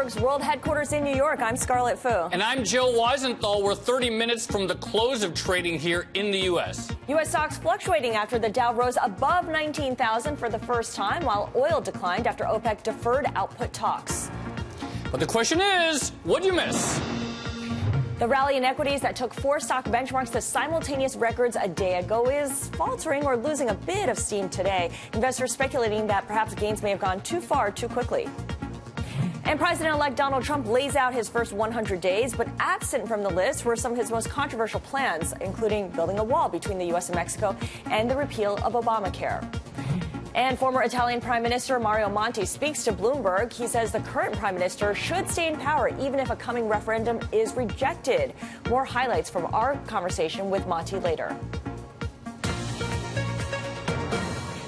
Bloomberg's world headquarters in New York. I'm Scarlet Fu. And I'm Joe Weisenthal. We're 30 minutes from the close of trading here in the U.S. U.S. stocks fluctuating after the Dow rose above 19,000 for the first time, while oil declined after OPEC deferred output talks. But the question is, what'd you miss? The rally in equities that took four stock benchmarks to simultaneous records a day ago is faltering or losing a bit of steam today. Investors speculating that perhaps gains may have gone too far too quickly. And President-elect Donald Trump lays out his first 100 days, but absent from the list were some of his most controversial plans, including building a wall between the U.S. and Mexico and the repeal of Obamacare. And former Italian Prime Minister Mario Monti speaks to Bloomberg. He says the current prime minister should stay in power even if a coming referendum is rejected. More highlights from our conversation with Monti later.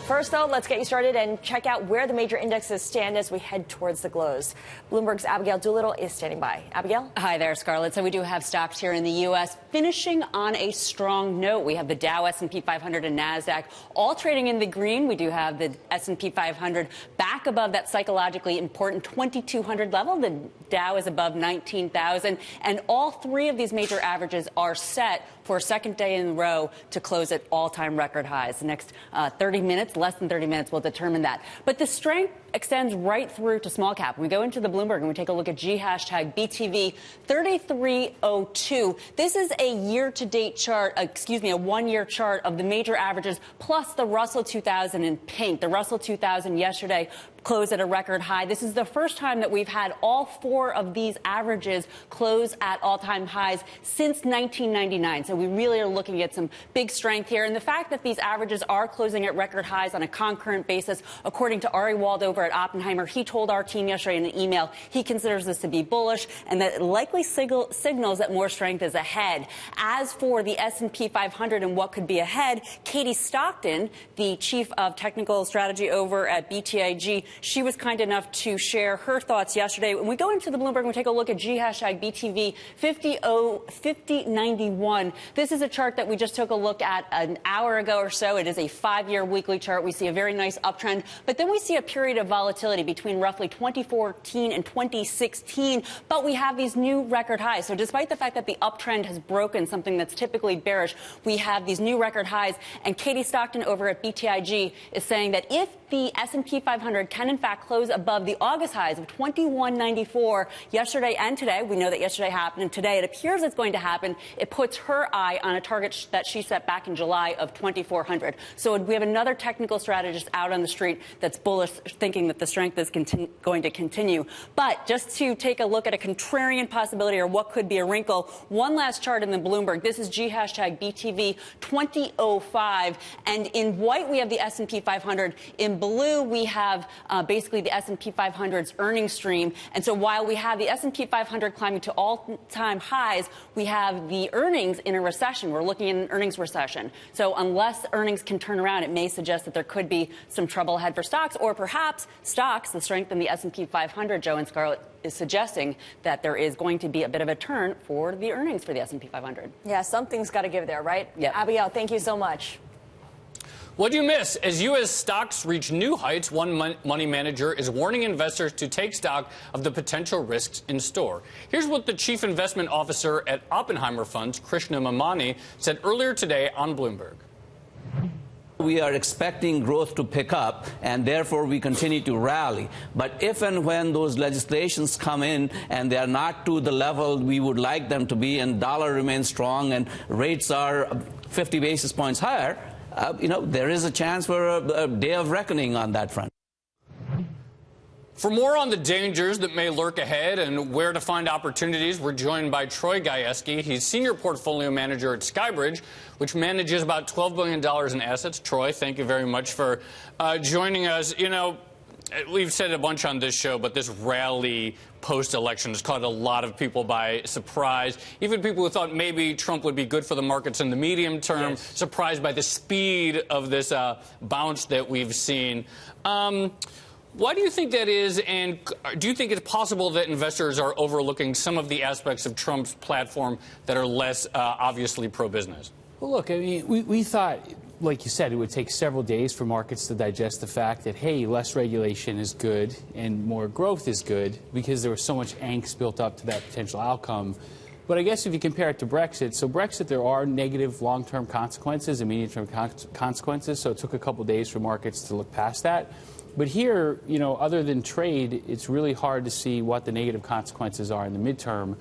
First, though, let's get you started and check out where the major indexes stand as we head towards the close. Bloomberg's Abigail Doolittle is standing by. Abigail? Hi there, Scarlett. So we do have stocks here in the U.S. finishing on a strong note. We have the Dow, S&P 500, and NASDAQ all trading in the green. We do have the S&P 500 back above that psychologically important 2,200 level. The Dow is above 19,000. And all three of these major averages are set for a second day in a row to close at all-time record highs. The next 30 minutes, less than 30 minutes, will determine that. But the strength extends right through to small cap. We go into the Bloomberg and we take a look at BTV 3302. This is a year-to-date chart, a one-year chart of the major averages plus the Russell 2000 in pink. The Russell 2000 yesterday closed at a record high. This is the first time that we've had all four of these averages close at all-time highs since 1999. So we really are looking at some big strength here. And the fact that these averages are closing at record highs on a concurrent basis, according to Ari Wald over at Oppenheimer, he told our team yesterday in an email he considers this to be bullish and that it likely signals that more strength is ahead. As for the S&P 500 and what could be ahead, Katie Stockton, the chief of technical strategy over at BTIG, she was kind enough to share her thoughts yesterday. When we go into the Bloomberg and we take a look at BTV 5091, this is a chart that we just took a look at an hour ago or so. It is a 5-year weekly chart. We see a very nice uptrend, but then we see a period of volatility between roughly 2014 and 2016, but we have these new record highs. So despite the fact that the uptrend has broken, something that's typically bearish, we have these new record highs, and Katie Stockton over at BTIG is saying that if the S&P 500 can in fact close above the August highs of 2194 yesterday and today, we know that yesterday happened and today it appears it's going to happen, it puts her eye on a target that she set back in July of 2400. So we have another technical strategist out on the street that's bullish, thinking that the strength is going to continue. But just to take a look at a contrarian possibility or what could be a wrinkle, one last chart in the Bloomberg. This is BTV 2005, and in white we have the S&P 500. In blue we have basically the S&P 500's earnings stream. And so while we have the S&P 500 climbing to all-time highs, we have the earnings in a recession. We're looking at an earnings recession. So unless earnings can turn around, it may suggest that there could be some trouble ahead for stocks, or perhaps stocks, the strength in the S&P 500, Joe and Scarlett, is suggesting that there is going to be a bit of a turn for the earnings for the S&P 500. Yeah, something's got to give there, right? Yeah. Abigail, thank you so much. What'd you miss? As U.S. stocks reach new heights, one money manager is warning investors to take stock of the potential risks in store. Here's what the chief investment officer at Oppenheimer Funds, Krishna Mamani, said earlier today on Bloomberg. We are expecting growth to pick up, and therefore we continue to rally. But if and when those legislations come in and they are not to the level we would like them to be, and dollar remains strong and rates are 50 basis points higher, there is a chance for a day of reckoning on that front. For more on the dangers that may lurk ahead and where to find opportunities, we're joined by Troy Gajewski. He's senior portfolio manager at Skybridge, which manages about $12 billion in assets. Troy, thank you very much for joining us. You know, we've said a bunch on this show, but this rally post-election has caught a lot of people by surprise. Even people who thought maybe Trump would be good for the markets in the medium term, yes, surprised by the speed of this bounce that we've seen. Why do you think that is, and do you think it's possible that investors are overlooking some of the aspects of Trump's platform that are less obviously pro-business? Well, look, I mean, we thought like you said, it would take several days for markets to digest the fact that, hey, less regulation is good and more growth is good, because there was so much angst built up to that potential outcome. But I guess if you compare it to Brexit, so Brexit, there are negative long-term consequences and medium-term consequences, so it took a couple days for markets to look past that. But here, you know, other than trade, it's really hard to see what the negative consequences are in the midterm.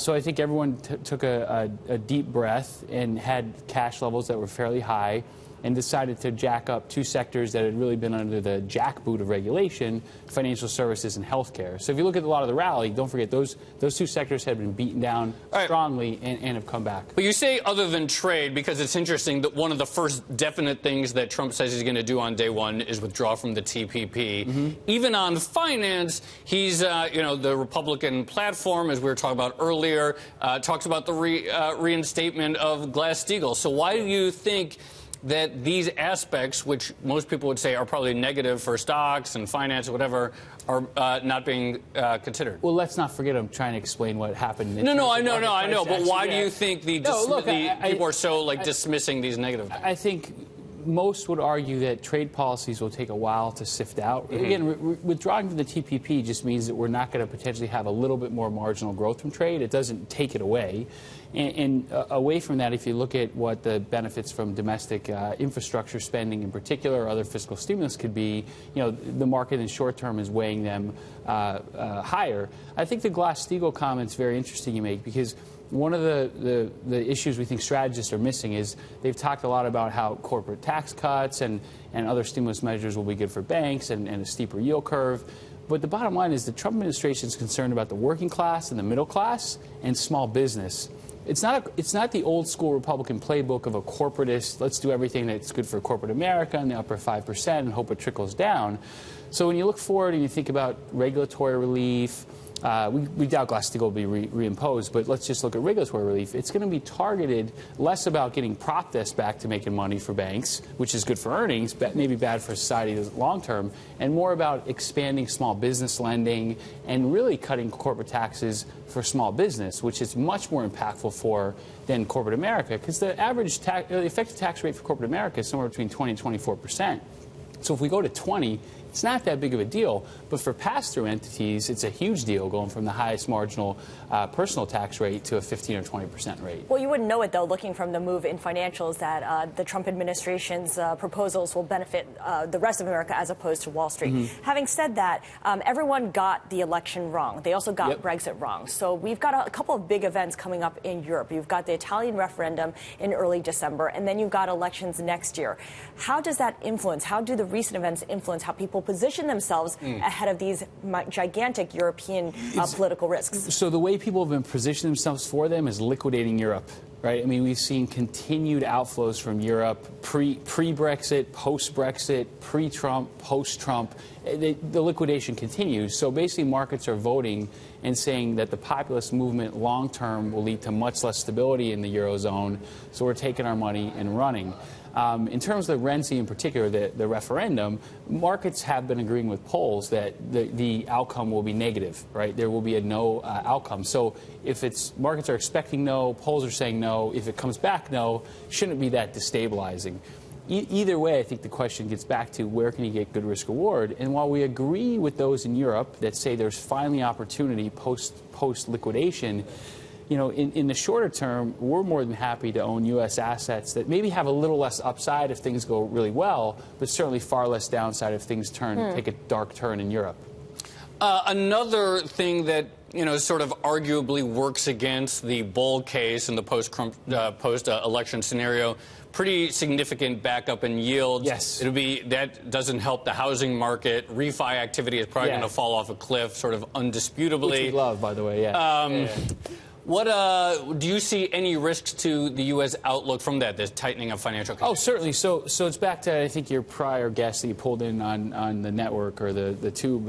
So I think everyone took a deep breath and had cash levels that were fairly high and decided to jack up two sectors that had really been under the jackboot of regulation, financial services and healthcare. So if you look at a lot of the rally, don't forget those two sectors had been beaten down strongly and have come back. But you say other than trade, because it's interesting that one of the first definite things that Trump says he's going to do on day one is withdraw from the TPP. Mm-hmm. Even on finance, he's, you know, the Republican platform, as we were talking about earlier, talks about the reinstatement of Glass-Steagall. So why do you think that these aspects, which most people would say are probably negative for stocks and finance or whatever, are not being considered? Well, let's not forget I'm trying to explain what happened. I know. But why do you think people are so dismissing these negative? I think most would argue that trade policies will take a while to sift out. Mm-hmm. Again, withdrawing from the TPP just means that we're not going to potentially have a little bit more marginal growth from trade. It doesn't take it away. And away from that, if you look at what the benefits from domestic infrastructure spending in particular or other fiscal stimulus could be, you know, the market in the short term is weighing them higher. I think the Glass-Steagall comment's very interesting you make, because one of the issues we think strategists are missing is they've talked a lot about how corporate tax cuts and other stimulus measures will be good for banks and a steeper yield curve. But the bottom line is the Trump administration is concerned about the working class and the middle class and small business. It's not the old school Republican playbook of a corporatist, let's do everything that's good for corporate America in the upper 5% and hope it trickles down. So when you look forward and you think about regulatory relief, we doubt Glass-Steagall will be reimposed, but let's just look at regulatory relief. It's going to be targeted less about getting prop desks back to making money for banks, which is good for earnings, but maybe bad for society long term, and more about expanding small business lending and really cutting corporate taxes for small business, which is much more impactful than corporate America, because the average the effective tax rate for corporate America is somewhere between 20 and 24%. So if we go to 20, it's not that big of a deal, but for pass-through entities, it's a huge deal going from the highest marginal personal tax rate to a 15 or 20% rate. Well, you wouldn't know it, though, looking from the move in financials, that the Trump administration's proposals will benefit the rest of America as opposed to Wall Street. Mm-hmm. Having said that, everyone got the election wrong. They also got Brexit wrong. So we've got a couple of big events coming up in Europe. You've got the Italian referendum in early December, and then you've got elections next year. How does that influence, how do the recent events influence how people position themselves ahead of these gigantic European political risks? So the way people have been positioning themselves for them is liquidating Europe, right? I mean, we've seen continued outflows from Europe, pre-Brexit, post-Brexit, pre-Trump, post-Trump. The liquidation continues. So basically markets are voting and saying that the populist movement long-term will lead to much less stability in the Eurozone, so we're taking our money and running. In terms of the Renzi in particular, the referendum, markets have been agreeing with polls that the outcome will be negative, right? There will be a no outcome. So if markets are expecting no, polls are saying no, if it comes back no, shouldn't be that destabilizing. Either way, I think the question gets back to where can you get good risk reward? And while we agree with those in Europe that say there's finally opportunity post liquidation, you know, in the shorter term, we're more than happy to own U.S. assets that maybe have a little less upside if things go really well, but certainly far less downside if things take a dark turn in Europe. Another thing that, you know, sort of arguably works against the bull case in the post-election scenario, pretty significant backup in yields. Yes. That doesn't help the housing market. Refi activity is probably going to fall off a cliff, sort of undisputably. Which we love, by the way, What do you see any risks to the U.S. outlook from this tightening of financial conditions? Oh, certainly. So it's back to, I think, your prior guest that you pulled in on the network or the tube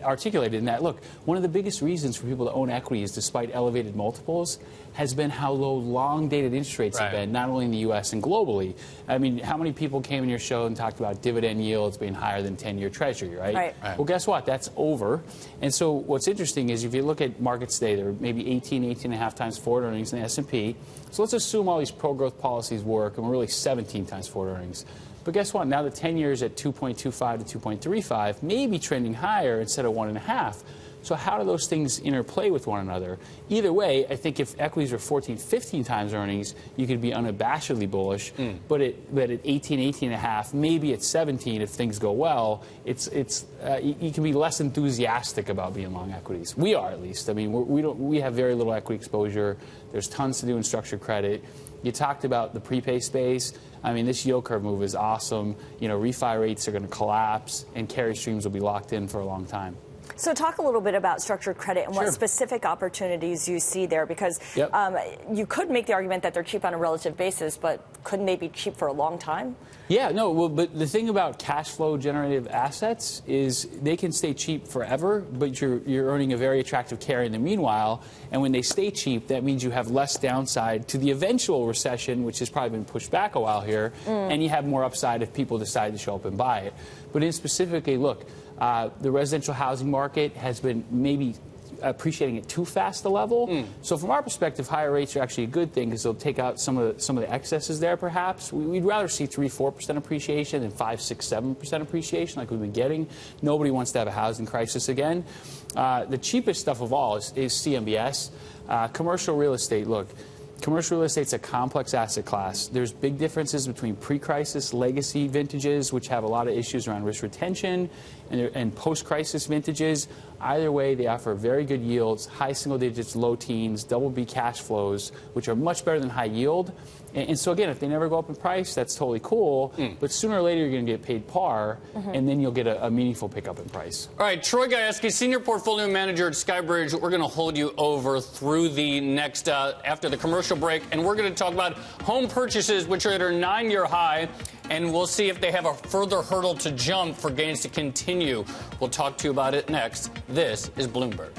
articulated in that. Look, one of the biggest reasons for people to own equities, despite elevated multiples, has been how low long-dated interest rates have been, not only in the U.S. and globally. I mean, how many people came in your show and talked about dividend yields being higher than 10-year Treasury, right? Well, guess what? That's over. And so what's interesting is if you look at markets today, there are maybe 18.5 times forward earnings in the S&P. So let's assume all these pro-growth policies work, and we're really 17 times forward earnings. But guess what? Now the 10 years at 2.25 to 2.35 may be trending higher instead of 1.5. So how do those things interplay with one another? Either way, I think if equities are 14, 15 times earnings, you could be unabashedly bullish. But at 18, 18.5, maybe at 17 if things go well, you can be less enthusiastic about being long equities. We are, at least. I mean, we have very little equity exposure. There's tons to do in structured credit. You talked about the prepay space. I mean, this yield curve move is awesome. You know, refi rates are going to collapse, and carry streams will be locked in for a long time. So talk a little bit about structured credit and what specific opportunities you see there, because you could make the argument that they're cheap on a relative basis, but couldn't they be cheap for a long time? Yeah, no, well, but the thing about cash flow generative assets is they can stay cheap forever, but you're earning a very attractive carry in the meanwhile. And when they stay cheap, that means you have less downside to the eventual recession, which has probably been pushed back a while here, and you have more upside if people decide to show up and buy it. But in specifically, look, the residential housing market has been maybe appreciating at too fast a level. So from our perspective, higher rates are actually a good thing because they'll take out some of the excesses there, perhaps. We'd rather see 3-4% appreciation than 5-6-7% appreciation like we've been getting. Nobody wants to have a housing crisis again. The cheapest stuff of all is CMBS. Commercial real estate, look. Commercial real estate's a complex asset class. There's big differences between pre-crisis legacy vintages, which have a lot of issues around risk retention, and post-crisis vintages. Either way, they offer very good yields, high single digits, low teens, double B cash flows, which are much better than high yield. And so, again, if they never go up in price, that's totally cool. But sooner or later, you're going to get paid par, and then you'll get a meaningful pickup in price. All right, Troy Gajewski, Senior Portfolio Manager at Skybridge. We're going to hold you over through the next, after the commercial break, and we're going to talk about home purchases, which are at a 9-year high, and we'll see if they have a further hurdle to jump for gains to continue. We'll talk to you about it next. This is Bloomberg.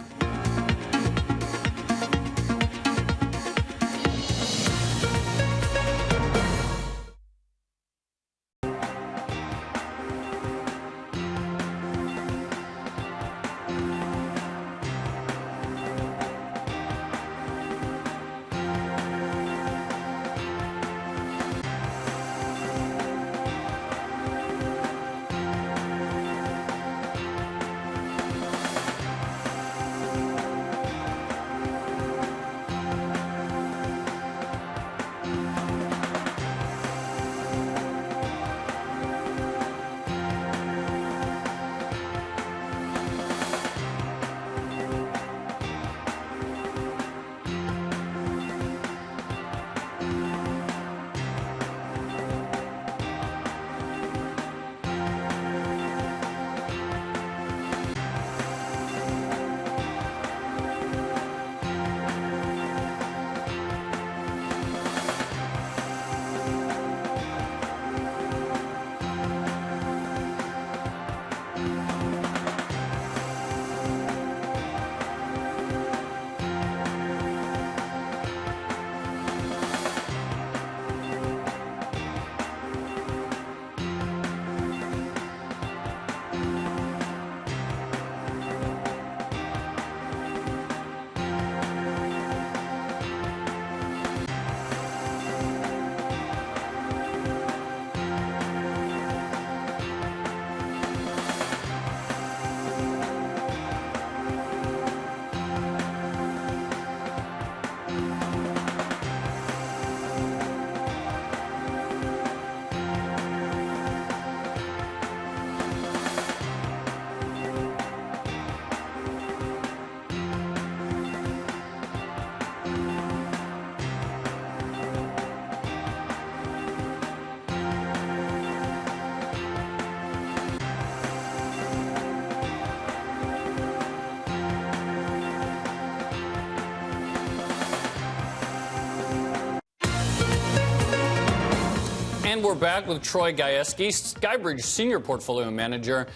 And we're back with Troy Gajewski, Skybridge Senior Portfolio Manager.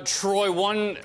Troy, one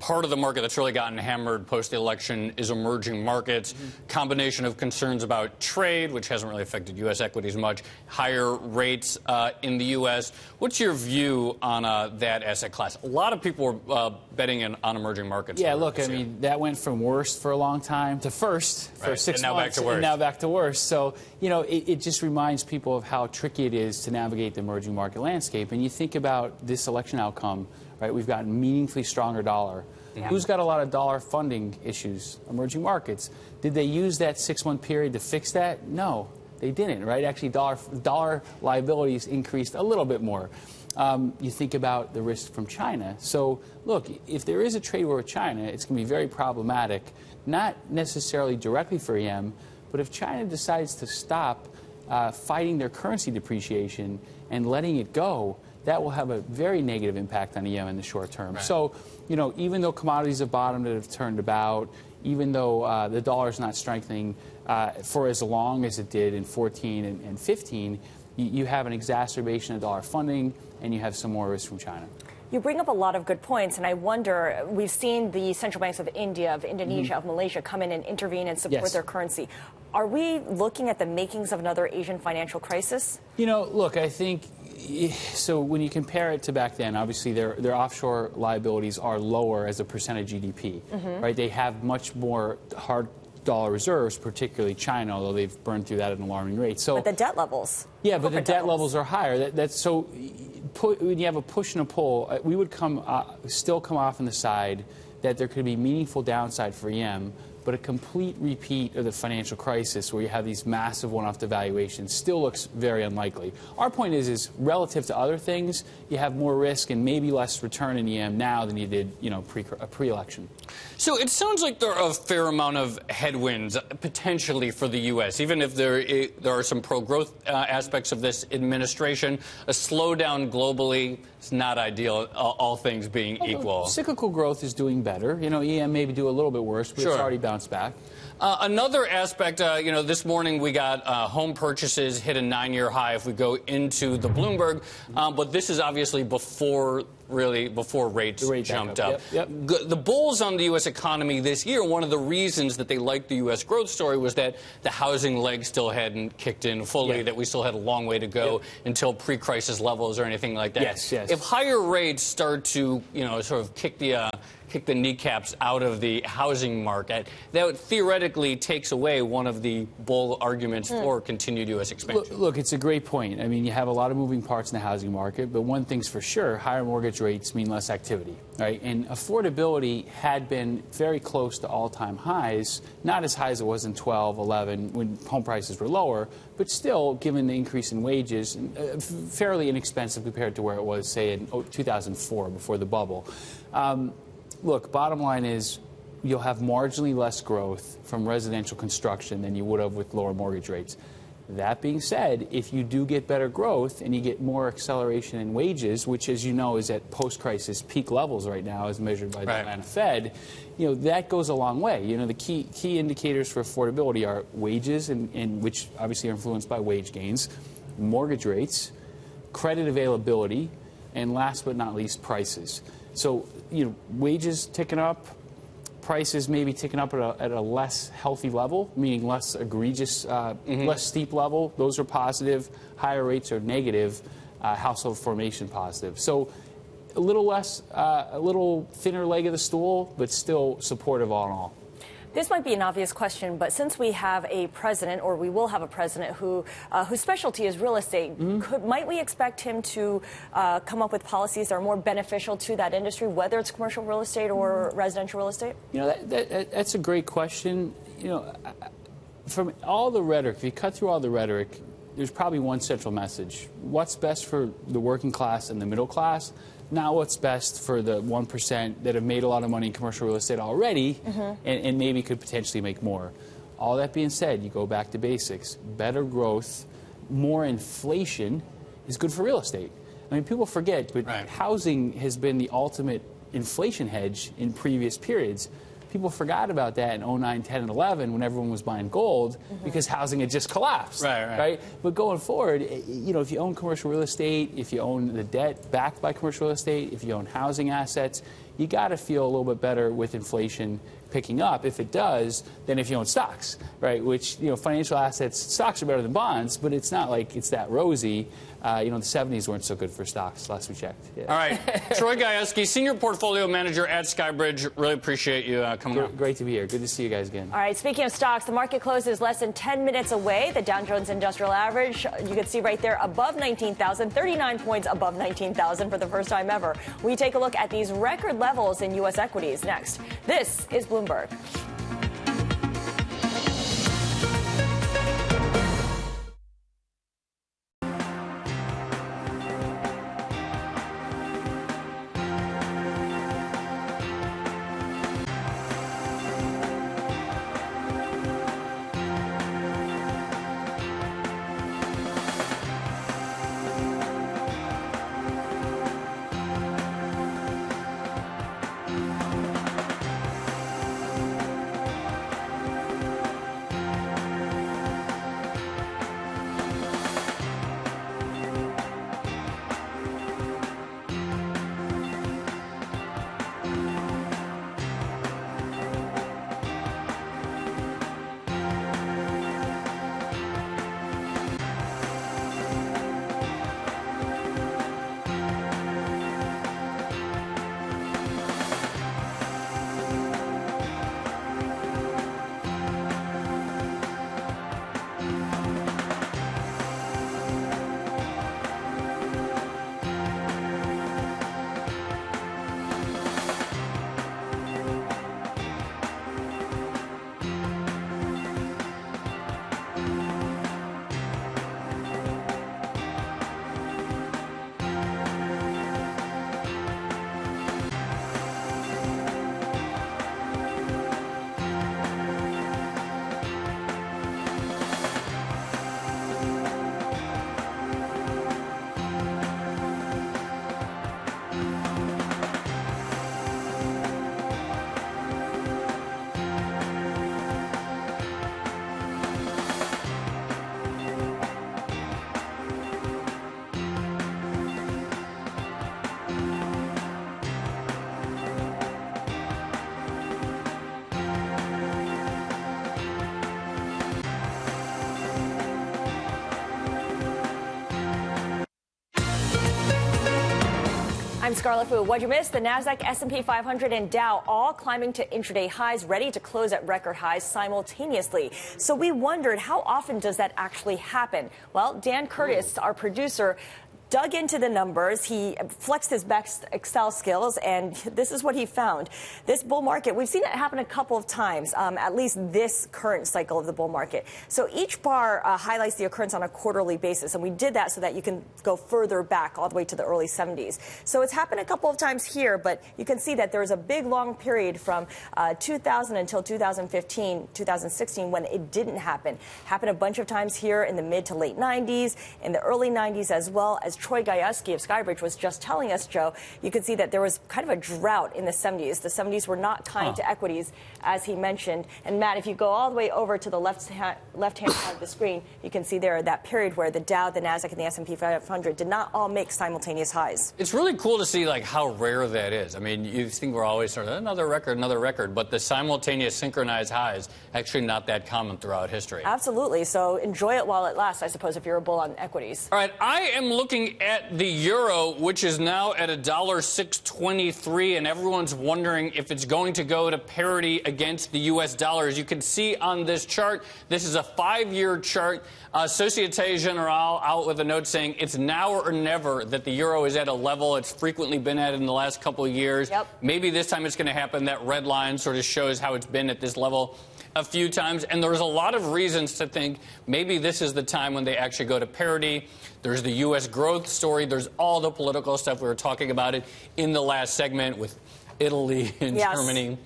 part of the market that's really gotten hammered post the election is emerging markets. Combination of concerns about trade, which hasn't really affected U.S. equities much, higher rates in the U.S. What's your view on that asset class? A lot of people were betting on emerging markets. Yeah, look, I mean, that went from worst for a long time to first for 6 and now months, back to worst. and now back to worst. So, you know, it just reminds people of how tricky it is to navigate the emerging market landscape. And you think about this election outcome, right? We've got a meaningfully stronger dollar. Yeah. Who's got a lot of dollar funding issues? Emerging markets. Did they use that 6-month period to fix that? No, they didn't, right? Actually, dollar liabilities increased a little bit more. You think about the risk from China. So, look, if there is a trade war with China, it's going to be very problematic, not necessarily directly for EM, but if China decides to stop fighting their currency depreciation and letting it go, that will have a very negative impact on EM in the short term. Right. So, you know, even though commodities have bottomed and have turned about, even though the dollar is not strengthening for as long as it did in 14 and 15, you have an exacerbation of dollar funding, and you have some more risk from China. You bring up a lot of good points, and I wonder, we've seen the central banks of India, of Indonesia, of Malaysia come in and intervene and support their currency. Are we looking at the makings of another Asian financial crisis? You know, look, I think, so when you compare it to back then, obviously their offshore liabilities are lower as a percent of GDP, right? They have much more hard dollar reserves, particularly China, although they've burned through that at an alarming rate. So, but the debt levels. Yeah, but the debt levels are higher. That's so. When you have a push and a pull, we would still come off on the side that there could be meaningful downside for EM, but a complete repeat of the financial crisis where you have these massive one-off devaluations still looks very unlikely. Our point is relative to other things, you have more risk and maybe less return in EM now than you did, you know, pre-election. So it sounds like there are a fair amount of headwinds potentially for the U.S., even if there are some pro-growth aspects of this administration. A slowdown globally is not ideal, all things being equal. Cyclical growth is doing better. You know, EM maybe do a little bit worse, but it's already bounced back. Another aspect, you know, this morning we got home purchases hit a 9-year high if we go into the Bloomberg, but this is obviously before rates jumped up. The bulls on the U.S. economy this year, one of the reasons that they liked the U.S. growth story was that the housing leg still hadn't kicked in fully, that we still had a long way to go until pre-crisis levels or anything like that. If higher rates start to, you know, sort of kick the kneecaps out of the housing market, that theoretically takes away one of the bull arguments for continued U.S. expansion. Look, it's a great point. I mean, you have a lot of moving parts in the housing market, but one thing's for sure, higher mortgage rates mean less activity, right? And affordability had been very close to all-time highs, not as high as it was in 12, 11, when home prices were lower, but still, given the increase in wages, fairly inexpensive compared to where it was, say, in 2004, before the bubble. Look, bottom line is you'll have marginally less growth from residential construction than you would have with lower mortgage rates. That being said, if you do get better growth and you get more acceleration in wages, which, as you know, is at post-crisis peak levels right now as measured by the Atlanta Fed, you know, that goes a long way. You know, the key indicators for affordability are wages, and which obviously are influenced by wage gains, mortgage rates, credit availability, and last but not least, prices. So, you know, wages ticking up, prices maybe ticking up at a less healthy level, meaning less egregious, less steep level. Those are positive. Higher rates are negative. Household formation positive. So a little thinner leg of the stool, but still supportive all in all. This might be an obvious question, but since we have a president, or we will have a president whose specialty is real estate, might we expect him to come up with policies that are more beneficial to that industry, whether it's commercial real estate or residential real estate? You know, that's a great question. You know, from all the rhetoric, if you cut through all the rhetoric, there's probably one central message. What's best for the working class and the middle class? Not what's best for the 1% that have made a lot of money in commercial real estate already and maybe could potentially make more. All that being said, you go back to basics. Better growth, more inflation is good for real estate. I mean, people forget, but housing has been the ultimate inflation hedge in previous periods. people forgot about that in 09, 10, and 11 when everyone was buying gold because housing had just collapsed. Right. But going forward, if you own commercial real estate, if you own the debt backed by commercial real estate, if you own housing assets, you got to feel a little bit better with inflation picking up, if it does, than if you own stocks, right? Which, financial assets, stocks are better than bonds, but it's not like it's that rosy. The 70s weren't so good for stocks last we checked. Yeah. All right. Troy Gajewski, Senior Portfolio Manager at Skybridge. Really appreciate you coming on. Great to be here. Good to see you guys again. All right. Speaking of stocks, the market closes less than 10 minutes away. The Dow Jones Industrial Average, you can see right there above 19,000, 39 points above 19,000 for the first time ever. We take a look at these record levels in U.S. equities next. This is Bloomberg. I'm Scarlet. What'd you miss? The Nasdaq, S&P 500, and Dow all climbing to intraday highs, ready to close at record highs simultaneously. So we wondered, how often does that actually happen? Well, Dan Curtis, our producer, dug into the numbers. He flexed his best Excel skills, and this is what he found. This bull market, we've seen it happen a couple of times, at least this current cycle of the bull market. So each bar highlights the occurrence on a quarterly basis, and we did that so that you can go further back all the way to the early 70s. So it's happened a couple of times here, but you can see that there was a big long period from 2000 until 2015, 2016 when it didn't happen. Happened a bunch of times here in the mid to late 90s, in the early 90s as well. As Troy Gajewski of Skybridge was just telling us, Joe, you could see that there was kind of a drought in the 70s. The 70s were not kind to equities, as he mentioned. And Matt, if you go all the way over to the left-hand side of the screen, you can see there that period where the Dow, the Nasdaq, and the S&P 500 did not all make simultaneous highs. It's really cool to see how rare that is. I mean, you think we're always sort of another record, but the simultaneous synchronized highs actually not that common throughout history. Absolutely. So enjoy it while it lasts, I suppose, if you're a bull on equities. All right, I am looking at the euro, which is now at $1.623, and everyone's wondering if it's going to go to parity against the U.S. dollar. As you can see on this chart, this is a 5-year chart. Societe Generale out with a note saying it's now or never that the euro is at a level it's frequently been at in the last couple of years. Yep. Maybe this time it's going to happen. That red line sort of shows how it's been at this level a few times, and there's a lot of reasons to think maybe this is the time when they actually go to parity. There's the U.S. growth story. There's all the political stuff. We were talking about it in the last segment with Italy and Germany.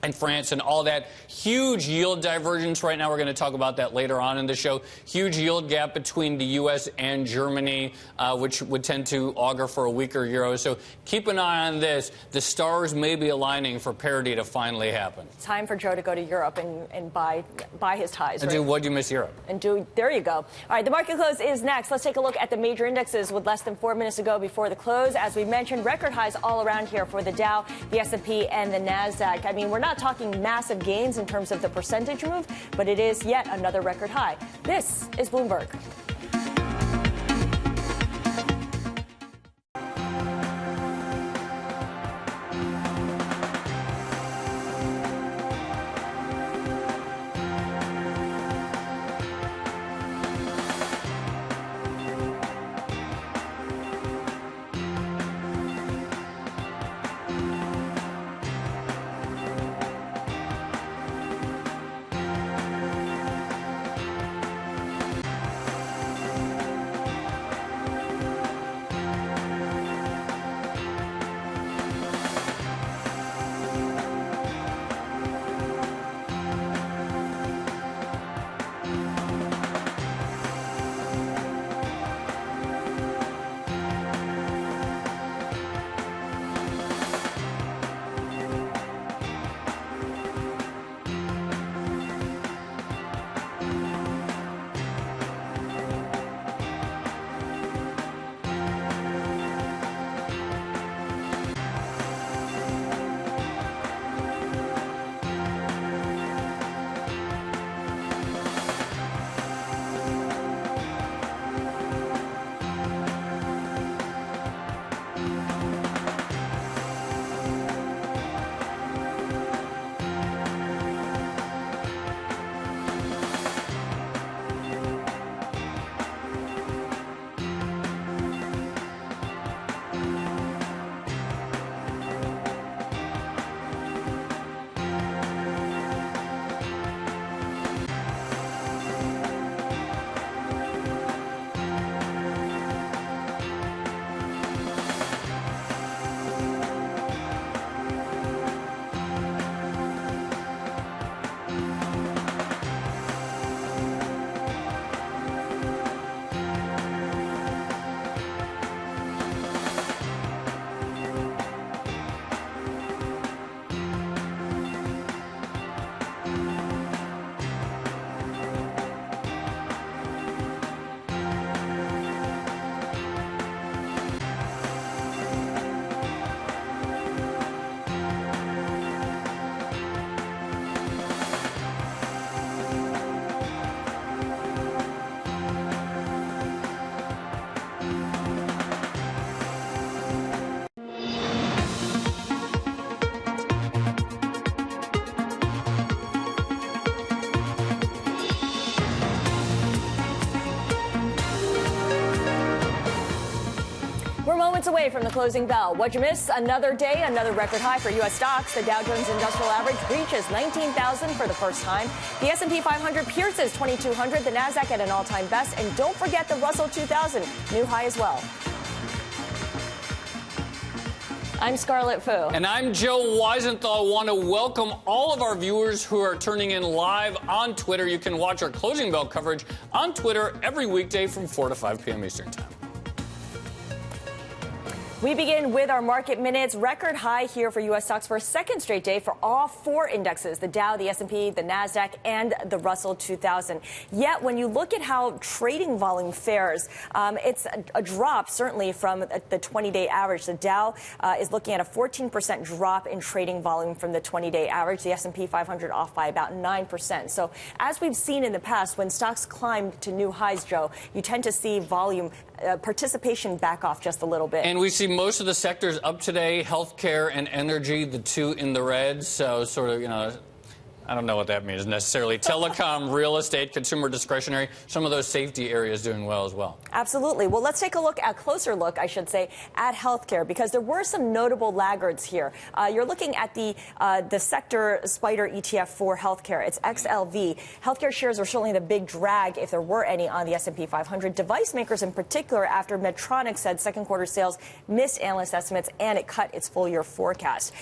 and France and all that. Huge yield divergence right now. We're going to talk about that later on in the show. Huge yield gap between the U.S. and Germany, which would tend to augur for a weaker euro. So keep an eye on this. The stars may be aligning for parity to finally happen. Time for Joe to go to Europe and buy his ties. And right? what do you miss Europe? There you go. All right, the market close is next. Let's take a look at the major indexes with less than 4 minutes to go before the close. As we mentioned, record highs all around here for the Dow, the S&P, and the NASDAQ. I mean, we're not talking massive gains in terms of the percentage move, but it is yet another record high. This is Bloomberg. We're moments away from the closing bell. What'd you miss? Another day, another record high for U.S. stocks. The Dow Jones Industrial Average reaches 19,000 for the first time. The S&P 500 pierces 2,200. The NASDAQ at an all-time best. And don't forget the Russell 2000, new high as well. I'm Scarlet Fu. And I'm Joe Weisenthal. I want to welcome all of our viewers who are turning in live on Twitter. You can watch our closing bell coverage on Twitter every weekday from 4 to 5 p.m. Eastern Time. We begin with our market minutes. Record high here for U.S. stocks for a second straight day for all four indexes, the Dow, the S&P, the NASDAQ, and the Russell 2000. Yet, when you look at how trading volume fares, it's a drop, certainly, from the 20-day average. The Dow is looking at a 14% drop in trading volume from the 20-day average. The S&P 500 off by about 9%. So, as we've seen in the past, when stocks climb to new highs, Joe, you tend to see volume participation back off just a little bit. And we see most of the sectors up today, healthcare and energy, the two in the red. So sort of, I don't know what that means necessarily. Telecom, real estate, consumer discretionary, some of those safety areas doing well as well. Absolutely. Well, let's take a closer look, I should say, at healthcare, because there were some notable laggards here. You're looking at the sector spider ETF for healthcare. It's XLV. Healthcare shares are certainly the big drag, if there were any, on the S&P 500. Device makers in particular, after Medtronic said second quarter sales missed analyst estimates and it cut its full year forecast.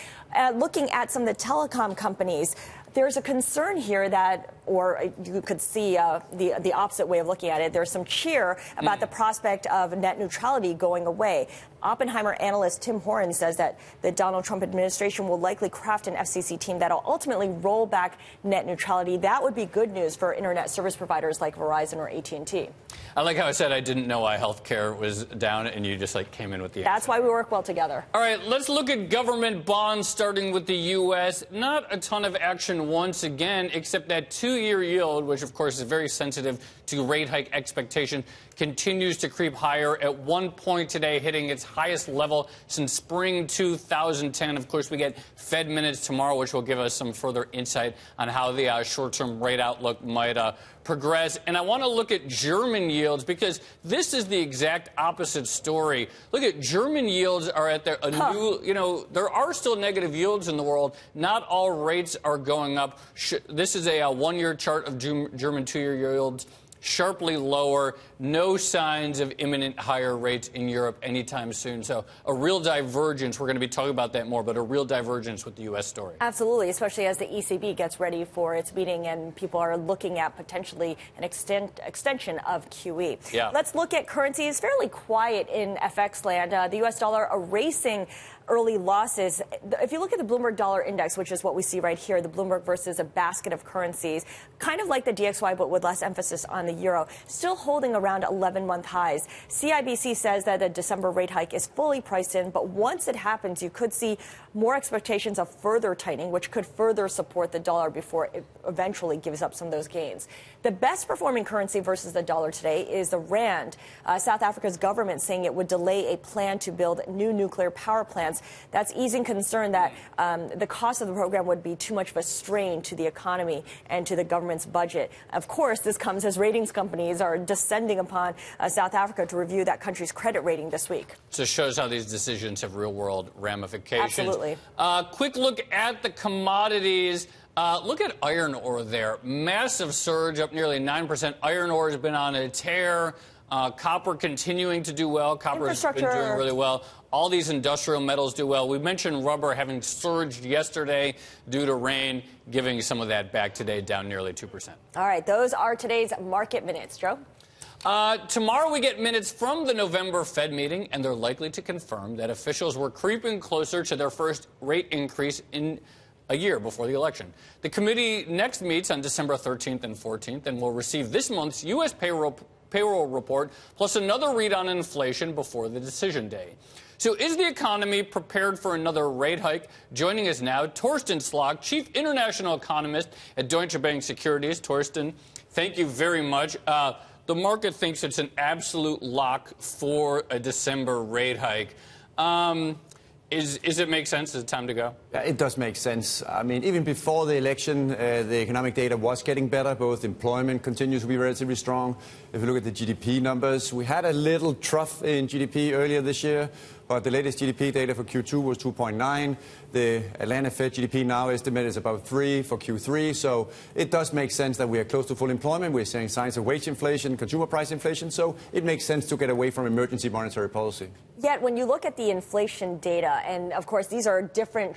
Looking at some of the telecom companies, there's a concern here that, or you could see the opposite way of looking at it. There's some cheer about the prospect of net neutrality going away. Oppenheimer analyst Tim Horan says that the Donald Trump administration will likely craft an FCC team that will ultimately roll back net neutrality. That would be good news for internet service providers like Verizon or AT&T. I like how I said I didn't know why healthcare was down, and you just came in with the answer. That's why we work well together. All right, let's look at government bonds, starting with the U.S. Not a ton of action once again, except that two-year yield, which of course is very sensitive to rate hike expectation, continues to creep higher. At one point today, hitting its highest level since spring 2010. Of course, we get Fed minutes tomorrow, which will give us some further insight on how the short-term rate outlook might progress. And I want to look at German yields, because this is the exact opposite story. Look at German yields are at their new, there are still negative yields in the world. Not all rates are going up. This is a one-year chart of German two-year yields. Sharply lower, no signs of imminent higher rates in Europe anytime soon. So a real divergence. We're going to be talking about that more, but a real divergence with the U.S. story. Absolutely, especially as the ECB gets ready for its meeting and people are looking at potentially an extension of QE. Yeah. Let's look at currencies. Fairly quiet in FX land. The U.S. dollar erasing early losses. If you look at the Bloomberg Dollar Index, which is what we see right here, the Bloomberg versus a basket of currencies, kind of like the DXY, but with less emphasis on the euro, still holding around 11-month highs. CIBC says that the December rate hike is fully priced in, but once it happens, you could see more expectations of further tightening, which could further support the dollar before it eventually gives up some of those gains. The best performing currency versus the dollar today is the rand. South Africa's government saying it would delay a plan to build new nuclear power plants. That's easing concern that the cost of the program would be too much of a strain to the economy and to the government's budget. Of course, this comes as ratings companies are descending upon South Africa to review that country's credit rating this week. So it shows how these decisions have real-world ramifications. Absolutely. Quick look at the commodities. Look at iron ore there. Massive surge, up nearly 9%. Iron ore has been on a tear. Copper continuing to do well. Copper has been doing really well. All these industrial metals do well. We mentioned rubber having surged yesterday due to rain, giving some of that back today, down nearly 2%. All right, those are today's market minutes. Joe? Tomorrow we get minutes from the November Fed meeting, and they're likely to confirm that officials were creeping closer to their first rate increase in a year before the election. The committee next meets on December 13th and 14th and will receive this month's U.S. payroll report, plus another read on inflation before the decision day. So is the economy prepared for another rate hike? Joining us now, Torsten Slok, Chief International Economist at Deutsche Bank Securities. Torsten, thank you very much. The market thinks it's an absolute lock for a December rate hike. Is it make sense? Is it time to go? Yeah, it does make sense. I mean, even before the election, the economic data was getting better. Both employment continues to be relatively strong. If you look at the GDP numbers, we had a little trough in GDP earlier this year, but the latest GDP data for Q2 was 2.9. The Atlanta Fed GDP now estimate is about 3 for Q3. So it does make sense that we are close to full employment. We're seeing signs of wage inflation, consumer price inflation. So it makes sense to get away from emergency monetary policy. Yet when you look at the inflation data, and of course these are different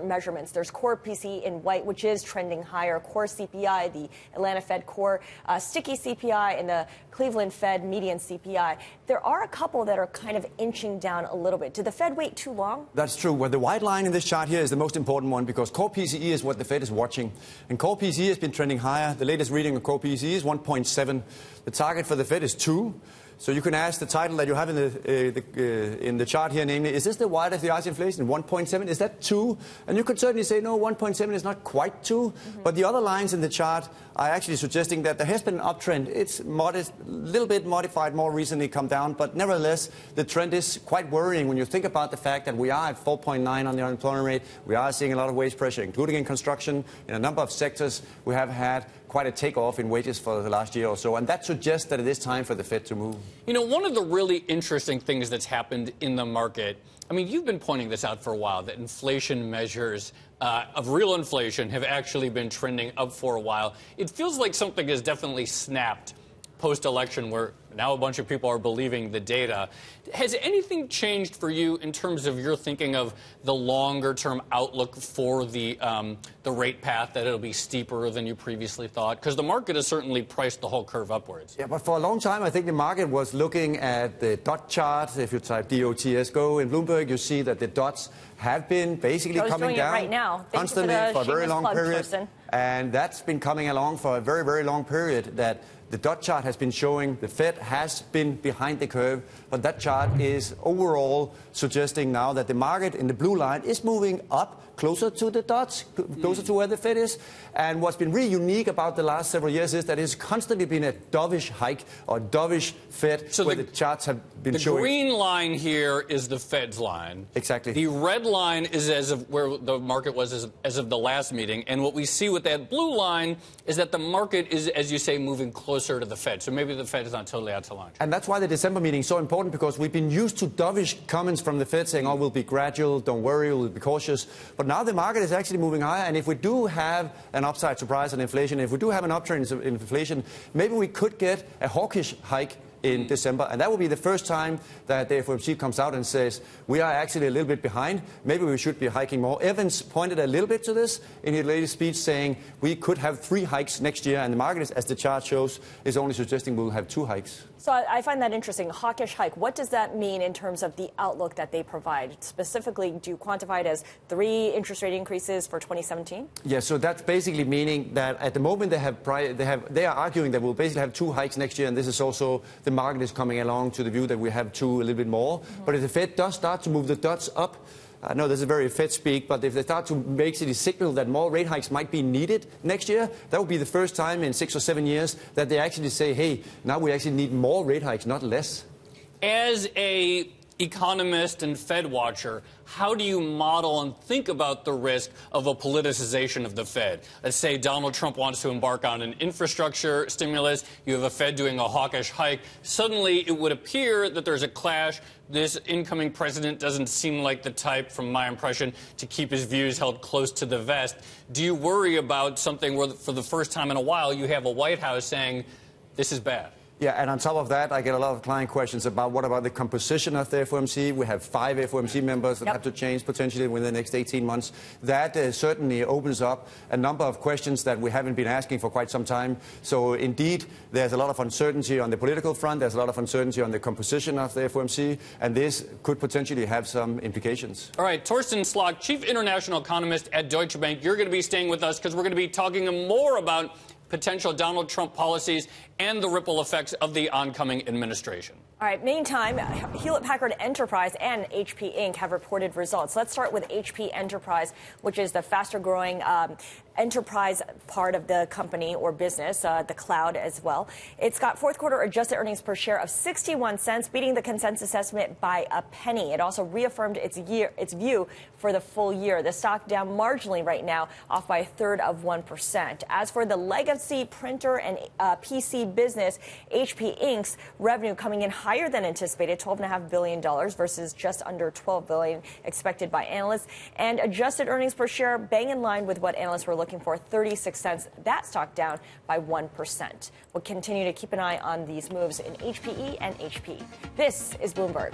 measurements. There's core PCE in white, which is trending higher, core CPI, the Atlanta Fed core sticky CPI, and the Cleveland Fed median CPI. There are a couple that are kind of inching down a little bit. Did the Fed wait too long? That's true. Well, the white line in this chart here is the most important one because core PCE is what the Fed is watching. And core PCE has been trending higher. The latest reading of core PCE is 1.7. The target for the Fed is 2. So you can ask the title that you have in the chart here, namely, is this the widest the ICE inflation? 1.7? Is that 2? And you could certainly say, no, 1.7 is not quite 2. But the other lines in the chart are actually suggesting that there has been an uptrend. It's modest, a little bit modified more recently, come down. But nevertheless, the trend is quite worrying when you think about the fact that we are at 4.9 on the unemployment rate. We are seeing a lot of wage pressure, including in construction. In a number of sectors, we have had quite a takeoff in wages for the last year or so. And that suggests that it is time for the Fed to move. You know, one of the really interesting things that's happened in the market, I mean, you've been pointing this out for a while, that inflation measures of real inflation have actually been trending up for a while. It feels like something has definitely snapped post-election where now a bunch of people are believing the data. Has anything changed for you in terms of your thinking of the longer-term outlook for the rate path, that it'll be steeper than you previously thought? Because the market has certainly priced the whole curve upwards. Yeah, but for a long time, I think the market was looking at the dot chart. If you type DOTSGO in Bloomberg, you see that the dots have been basically coming down right now. Constantly for a very long period. Person. And that's been coming along for a very, very long period, that the dot chart has been showing the Fed has been behind the curve, but that chart is overall suggesting now that the market in the blue line is moving up closer to the dots, closer to where the Fed is. And what's been really unique about the last several years is that it's constantly been a dovish hike or dovish Fed, so where the charts have been showing. The green line here is the Fed's line. Exactly. The red line is as of where the market was as of the last meeting. And what we see with that blue line is that the market is, as you say, moving closer to the Fed. So maybe the Fed is not totally out to lunch. And that's why the December meeting is so important, because we've been used to dovish comments from the Fed saying, oh, we'll be gradual, don't worry, we'll be cautious. But now the market is actually moving higher. And if we do have an upside surprise on inflation, if we do have an uptrend in inflation, maybe we could get a hawkish hike in December. And that will be the first time that the FOMC comes out and says, we are actually a little bit behind. Maybe we should be hiking more. Evans pointed a little bit to this in his latest speech, saying we could have 3 hikes next year. And the market, as the chart shows, is only suggesting we'll have 2 hikes. So I find that interesting. Hawkish hike. What does that mean in terms of the outlook that they provide? Specifically, do you quantify it as 3 interest rate increases for 2017? Yeah, so that's basically meaning that at the moment they are arguing that we'll basically have 2 hikes next year, and this is also the market is coming along to the view that we have 2, a little bit more. But if the Fed does start to move the dots up, I know this is very Fed speak, but if they start to basically signal that more rate hikes might be needed next year, that would be the first time in 6 or 7 years that they actually say, hey, now we actually need more rate hikes, not less. As a economist and Fed watcher, how do you model and think about the risk of a politicization of the Fed? Let's say Donald Trump wants to embark on an infrastructure stimulus. You have a Fed doing a hawkish hike. Suddenly, it would appear that there's a clash. This incoming president doesn't seem like the type, from my impression, to keep his views held close to the vest. Do you worry about something where, for the first time in a while, you have a White House saying, this is bad? Yeah, and on top of that, I get a lot of client questions about what about the composition of the FOMC. We have 5 FOMC members that have to change potentially within the next 18 months. That certainly opens up a number of questions that we haven't been asking for quite some time. So indeed, there's a lot of uncertainty on the political front. There's a lot of uncertainty on the composition of the FOMC, and this could potentially have some implications. All right, Torsten Slok, Chief International Economist at Deutsche Bank. You're going to be staying with us because we're going to be talking more about potential Donald Trump policies and the ripple effects of the oncoming administration. All right, meantime, Hewlett-Packard Enterprise and HP Inc. have reported results. Let's start with HP Enterprise, which is the faster-growing enterprise part of the company or business, the cloud as well. It's got fourth quarter adjusted earnings per share of 61 cents, beating the consensus estimate by a penny. It also reaffirmed its view for the full year. The stock down marginally right now, off by 1/3%. As for the legacy printer and PC business, HP Inc.'s revenue coming in higher than anticipated, $12.5 billion versus just under $12 billion expected by analysts, and adjusted earnings per share bang in line with what analysts were looking for, 36 cents. That stock down by 1%. We'll continue to keep an eye on these moves in HPE and HP. This is Bloomberg.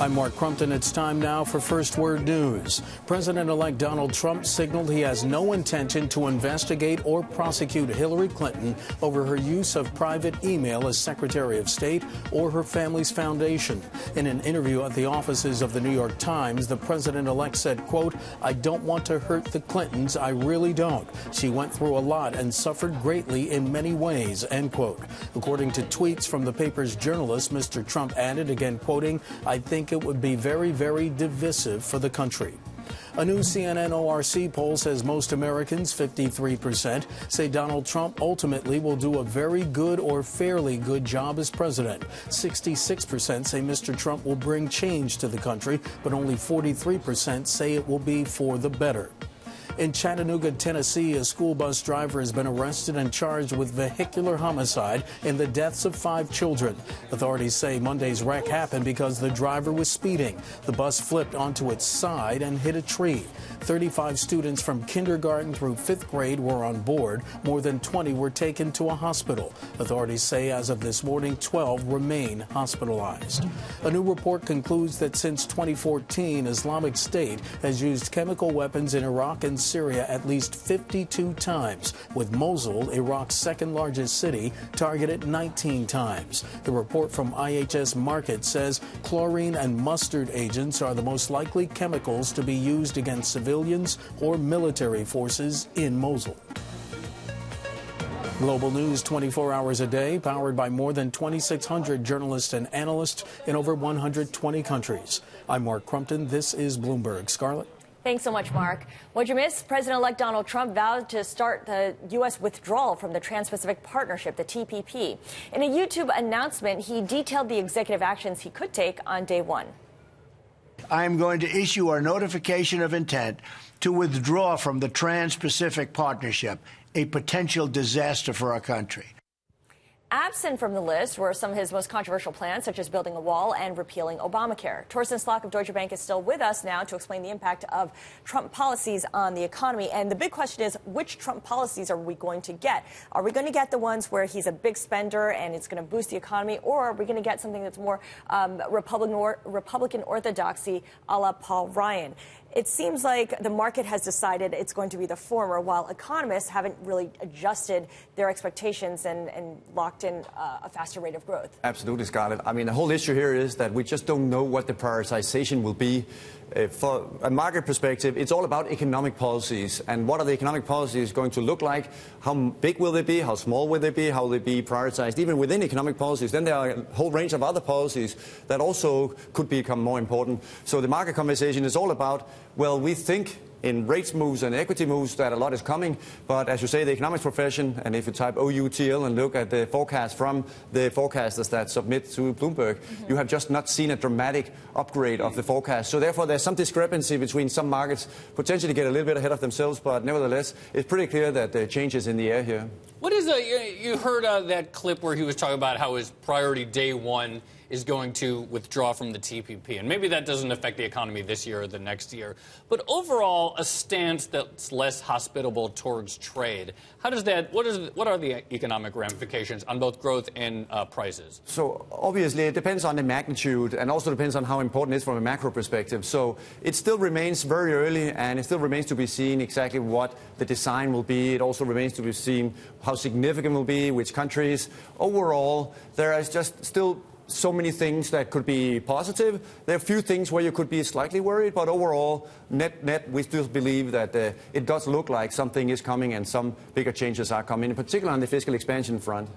I'm Mark Crumpton. It's time now for First Word News. President-elect Donald Trump signaled he has no intention to investigate or prosecute Hillary Clinton over her use of private email as Secretary of State or her family's foundation. In an interview at the offices of the New York Times, the president-elect said, quote, "I don't want to hurt the Clintons. I really don't. She went through a lot and suffered greatly in many ways," end quote. According to tweets from the paper's journalist, Mr. Trump added, again quoting, "I think it would be very, very divisive for the country." A new CNN ORC poll says most Americans, 53%, say Donald Trump ultimately will do a very good or fairly good job as president. 66% say Mr. Trump will bring change to the country, but only 43% say it will be for the better. In Chattanooga, Tennessee, a school bus driver has been arrested and charged with vehicular homicide in the deaths of 5 children. Authorities say Monday's wreck happened because the driver was speeding. The bus flipped onto its side and hit a tree. 35 students from kindergarten through 5th grade were on board. More than 20 were taken to a hospital. Authorities say as of this morning, 12 remain hospitalized. A new report concludes that since 2014, Islamic State has used chemical weapons in Iraq and Syria at least 52 times, with Mosul, Iraq's second largest city, targeted 19 times. The report from IHS Markit says chlorine and mustard agents are the most likely chemicals to be used against civilians or military forces in Mosul. Global news 24 hours a day, powered by more than 2,600 journalists and analysts in over 120 countries. I'm Mark Crumpton. This is Bloomberg. Scarlet? Thanks so much, Mark. What'd you miss? President-elect Donald Trump vowed to start the U.S. withdrawal from the Trans-Pacific Partnership, the TPP. In a YouTube announcement, he detailed the executive actions he could take on day one. I am going to issue our notification of intent to withdraw from the Trans-Pacific Partnership, a potential disaster for our country. Absent from the list were some of his most controversial plans, such as building a wall and repealing Obamacare. Torsten Slok of Deutsche Bank is still with us now to explain the impact of Trump policies on the economy. And the big question is, which Trump policies are we going to get? Are we going to get the ones where he's a big spender and it's going to boost the economy, or are we going to get something that's more Republican orthodoxy a la Paul Ryan? It seems like the market has decided it's going to be the former, while economists haven't really adjusted their expectations and locked in a faster rate of growth. Absolutely, Scarlet. I mean, the whole issue here is that we just don't know what the prioritization will be. For a market perspective, it's all about economic policies. And what are the economic policies going to look like? How big will they be? How small will they be? How will they be prioritized? Even within economic policies, then there are a whole range of other policies that also could become more important. So the market conversation is all about, well, we think in rates moves and equity moves that a lot is coming. But as you say, the economics profession, and if you type OUTL and look at the forecast from the forecasters that submit to Bloomberg, you have just not seen a dramatic upgrade of the forecast. So therefore, there's some discrepancy between some markets potentially get a little bit ahead of themselves. But nevertheless, it's pretty clear that the change is in the air here. What is you heard that clip where he was talking about how his priority day one is going to withdraw from the TPP. And maybe that doesn't affect the economy this year or the next year. But overall, a stance that's less hospitable towards trade. How does that, what are the economic ramifications on both growth and prices? So obviously it depends on the magnitude and also depends on how important it is from a macro perspective. So it still remains very early and it still remains to be seen exactly what the design will be. It also remains to be seen how significant it will be, which countries. Overall, there is just still so many things that could be positive. There are a few things where you could be slightly worried, but overall, net, we still believe that it does look like something is coming and some bigger changes are coming, in particular on the fiscal expansion front.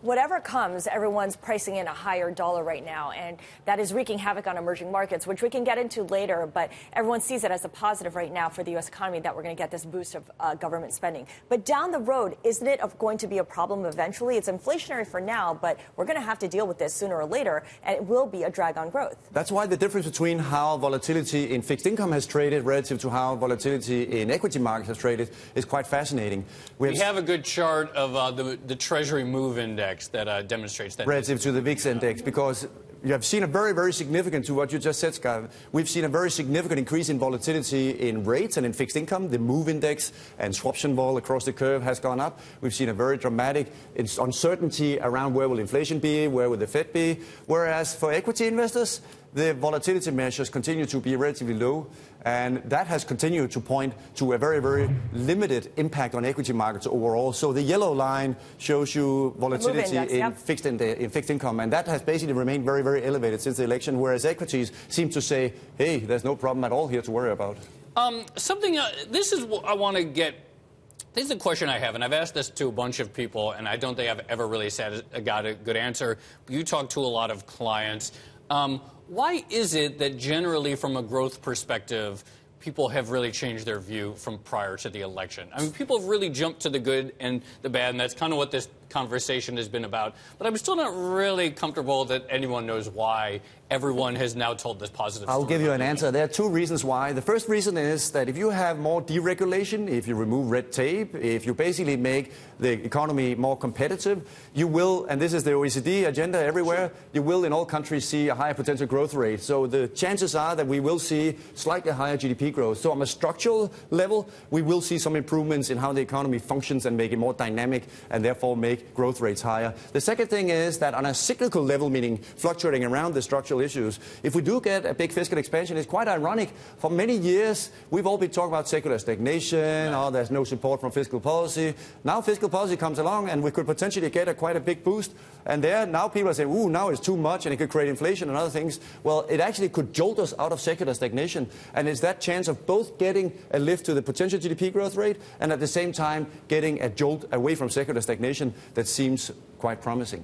Whatever comes, everyone's pricing in a higher dollar right now, and that is wreaking havoc on emerging markets, which we can get into later, but everyone sees it as a positive right now for the U.S. economy that we're going to get this boost of government spending. But down the road, isn't it going to be a problem eventually? It's inflationary for now, but we're going to have to deal with this sooner or later, and it will be a drag on growth. That's why the difference between how volatility in fixed income has traded relative to how volatility in equity markets has traded is quite fascinating. We have a good chart of the Treasury Move Index that demonstrates that. Relative to the VIX index, because you have seen a very, very significant, to what you just said, Scott, we've seen a very significant increase in volatility in rates and in fixed income. The move index and swaption vol across the curve has gone up. We've seen a very dramatic uncertainty around where will inflation be, where will the Fed be, whereas for equity investors, the volatility measures continue to be relatively low, and that has continued to point to a very, very limited impact on equity markets overall. So the yellow line shows you volatility in fixed income, and that has basically remained very, very elevated since the election, whereas equities seem to say, hey, there's no problem at all here to worry about. This is what I want to get. This is a question I have, and I've asked this to a bunch of people, and I don't think I've ever really got a good answer. You talk to a lot of clients. Why is it that generally, from a growth perspective, people have really changed their view from prior to the election? I mean, people have really jumped to the good and the bad, and that's kind of what this conversation has been about. But I'm still not really comfortable that anyone knows why everyone has now told this positive story. I'll give you an answer. There are two reasons why. The first reason is that if you have more deregulation, if you remove red tape, if you basically make the economy more competitive, you will, and this is the OECD agenda everywhere, you will in all countries see a higher potential growth rate. So the chances are that we will see slightly higher GDP growth. So on a structural level, we will see some improvements in how the economy functions and make it more dynamic and therefore make growth rates higher. The second thing is that on a cyclical level, meaning fluctuating around the structural issues, if we do get a big fiscal expansion, it's quite ironic. For many years, we've all been talking about secular stagnation, oh, there's no support from fiscal policy. Now fiscal policy comes along and we could potentially get quite a big boost. And there, now people are saying, ooh, now it's too much and it could create inflation and other things. Well, it actually could jolt us out of secular stagnation. And it's that chance of both getting a lift to the potential GDP growth rate and at the same time getting a jolt away from secular stagnation that seems quite promising.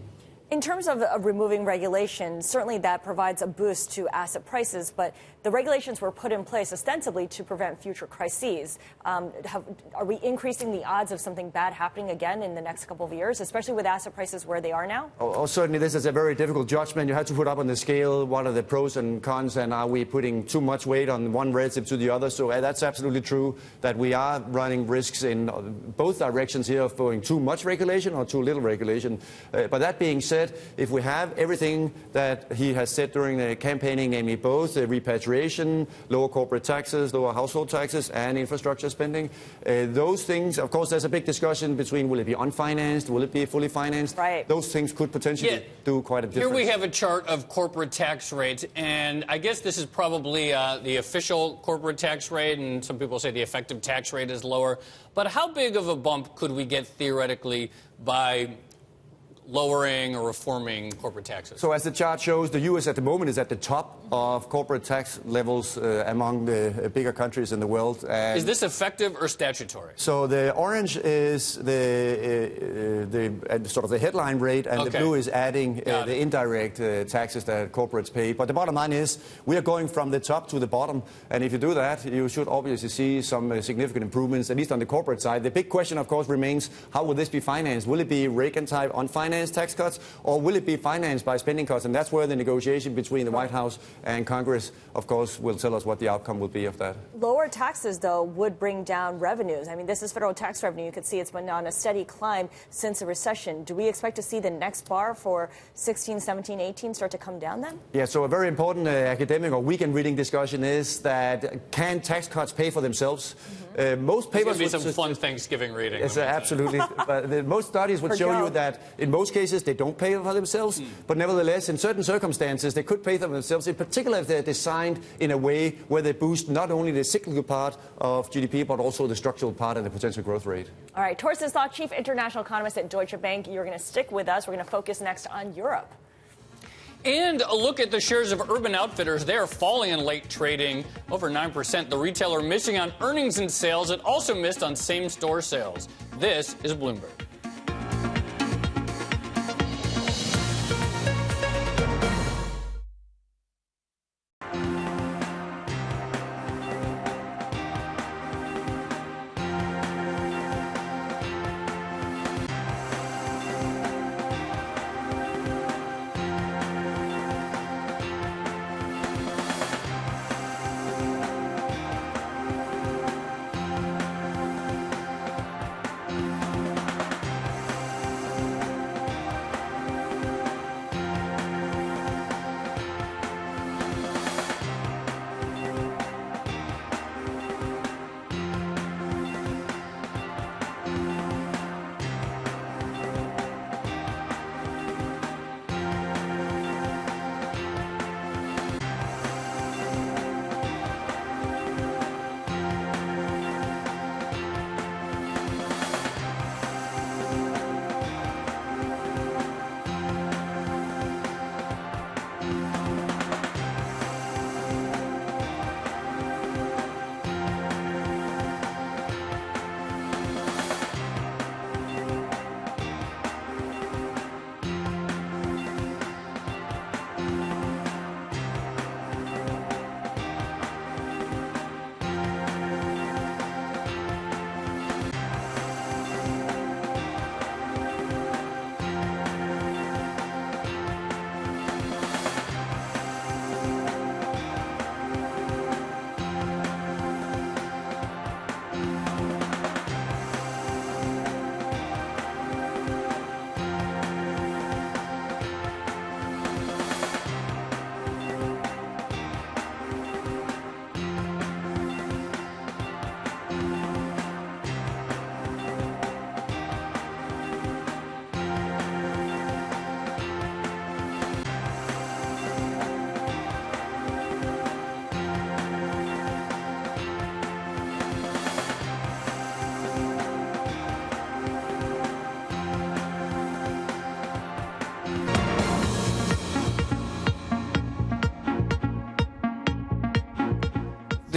In terms of removing regulation, certainly that provides a boost to asset prices, but the regulations were put in place ostensibly to prevent future crises. Are we increasing the odds of something bad happening again in the next couple of years, especially with asset prices where they are now? Oh, certainly this is a very difficult judgment. You have to put up on the scale what are the pros and cons, and are we putting too much weight on one relative to the other. So that's absolutely true that we are running risks in both directions here of going too much regulation or too little regulation. But that being said, if we have everything that he has said during the campaigning, namely both the repatriation, lower corporate taxes, lower household taxes, and infrastructure spending, those things, of course, there's a big discussion between will it be unfinanced, will it be fully financed? Right. Those things could potentially do quite a difference. Here we have a chart of corporate tax rates, and I guess this is probably the official corporate tax rate, and some people say the effective tax rate is lower. But how big of a bump could we get theoretically by lowering or reforming corporate taxes? So as the chart shows, the U.S. at the moment is at the top of corporate tax levels among the bigger countries in the world. And is this effective or statutory? So the orange is the sort of the headline rate, and the blue is adding the indirect taxes that corporates pay. But the bottom line is we are going from the top to the bottom, and if you do that, you should obviously see some significant improvements, at least on the corporate side. The big question, of course, remains how will this be financed? Will it be Reagan-type unfinanced tax cuts, or will it be financed by spending cuts? And that's where the negotiation between the White House and Congress, of course, will tell us what the outcome will be of that. Lower taxes, though, would bring down revenues. I mean, this is federal tax revenue. You could see it's been on a steady climb since the recession. Do we expect to see the next bar for 16, 17, 18 start to come down then? Yeah, so a very important academic or weekend reading discussion is that can tax cuts pay for themselves? Most papers would be some fun Thanksgiving reading. Yes, absolutely. But most studies would show you that in most cases they don't pay for themselves, but nevertheless, in certain circumstances, they could pay for themselves, in particular if they're designed in a way where they boost not only the cyclical part of GDP, but also the structural part and the potential growth rate. All right, Torsten Slot, Chief International Economist at Deutsche Bank. You're going to stick with us. We're going to focus next on Europe. And a look at the shares of Urban Outfitters. They are falling in late trading, over 9%. The retailer missing on earnings and sales. It also missed on same-store sales. This is Bloomberg.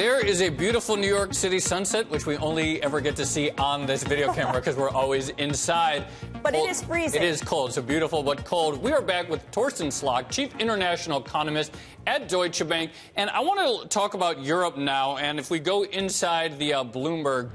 There is a beautiful New York City sunset, which we only ever get to see on this video camera because we're always inside. But it is freezing. It is cold, so beautiful but cold. We are back with Torsten Slok, Chief International Economist at Deutsche Bank. And I want to talk about Europe now. And if we go inside the Bloomberg,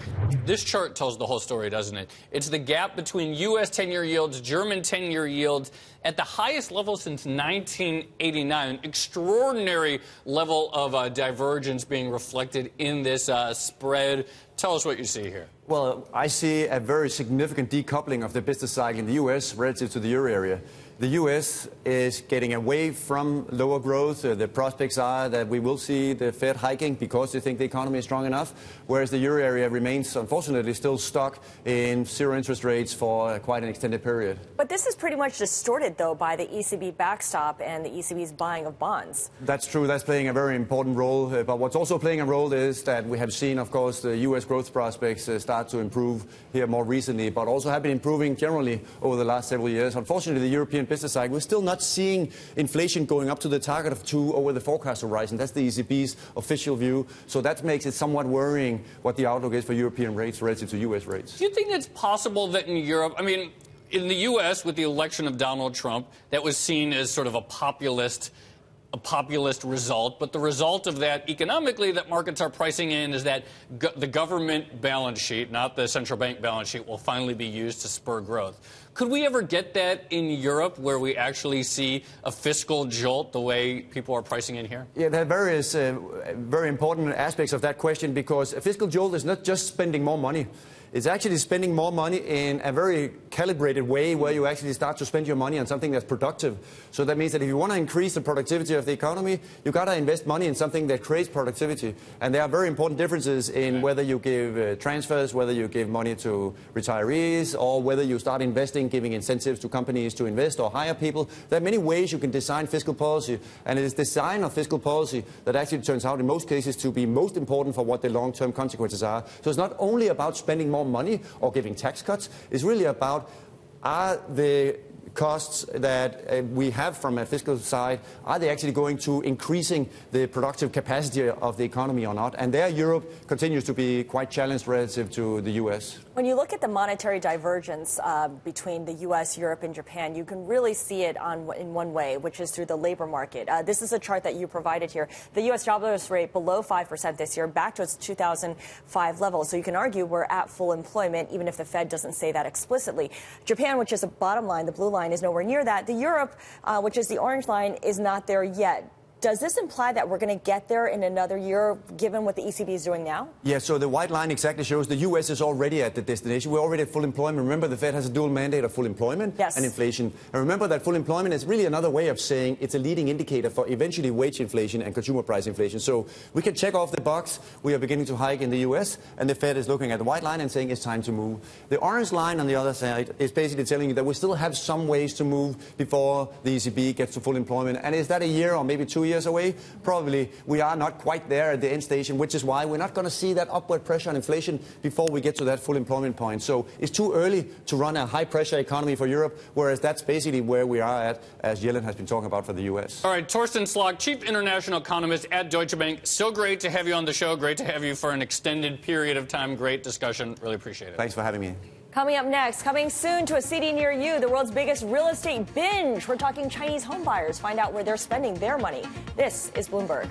this chart tells the whole story, doesn't it? It's the gap between U.S. 10-year yields, German 10-year yields, at the highest level since 1989. An extraordinary level of divergence being reflected in this spread. Tell us what you see here. Well, I see a very significant decoupling of the business cycle in the U.S. relative to the euro area. The U.S. is getting away from lower growth. The prospects are that we will see the Fed hiking because they think the economy is strong enough, whereas the euro area remains, unfortunately, still stuck in zero interest rates for quite an extended period. But this is pretty much distorted, though, by the ECB backstop and the ECB's buying of bonds. That's true. That's playing a very important role. But what's also playing a role is that we have seen, of course, the U.S. growth prospects start to improve here more recently, but also have been improving generally over the last several years. Unfortunately, the European business cycle, we're still not seeing inflation going up to the target of 2 over the forecast horizon. That's the ECB's official view. So that makes it somewhat worrying what the outlook is for European rates relative to U.S. rates. Do you think it's possible that in Europe, I mean, in the U.S. with the election of Donald Trump, that was seen as sort of a populist result, but the result of that economically that markets are pricing in is that the government balance sheet, not the central bank balance sheet, will finally be used to spur growth. Could we ever get that in Europe where we actually see a fiscal jolt the way people are pricing in here? Yeah, there are various very important aspects of that question, because a fiscal jolt is not just spending more money. It's actually spending more money in a very calibrated way where you actually start to spend your money on something that's productive. So that means that if you want to increase the productivity of the economy, you've got to invest money in something that creates productivity. And there are very important differences in whether you give transfers, whether you give money to retirees, or whether you start investing, giving incentives to companies to invest or hire people. There are many ways you can design fiscal policy. And it is design of fiscal policy that actually turns out in most cases to be most important for what the long-term consequences are. So it's not only about spending more money or giving tax cuts. It's really about, are the costs that we have from a fiscal side, are they actually going to increasing the productive capacity of the economy or not? And there Europe continues to be quite challenged relative to the U.S. When you look at the monetary divergence between the U.S., Europe, and Japan, you can really see it in one way, which is through the labor market. This is a chart that you provided here. The U.S. jobless rate below 5% this year, back to its 2005 level. So you can argue we're at full employment, even if the Fed doesn't say that explicitly. Japan, which is the bottom line, the blue line, is nowhere near that. The Europe, which is the orange line, is not there yet. Does this imply that we're going to get there in another year, given what the ECB is doing now? Yeah, so the white line exactly shows the U.S. is already at the destination. We're already at full employment. Remember, the Fed has a dual mandate of full employment and inflation. And remember that full employment is really another way of saying it's a leading indicator for eventually wage inflation and consumer price inflation. So we can check off the box. We are beginning to hike in the U.S., and the Fed is looking at the white line and saying it's time to move. The orange line on the other side is basically telling you that we still have some ways to move before the ECB gets to full employment. And is that a year or maybe 2 years away? Probably we are not quite there at the end station, which is why we're not going to see that upward pressure on inflation before we get to that full employment point. So it's too early to run a high-pressure economy for Europe, whereas that's basically where we are at, as Yellen has been talking about for the U.S. All right, Torsten Slok, Chief International Economist at Deutsche Bank. So great to have you on the show. Great to have you for an extended period of time. Great discussion. Really appreciate it. Thanks for having me. Coming up next, coming soon to a city near you, the world's biggest real estate binge. We're talking Chinese home buyers. Find out where they're spending their money. This is Bloomberg.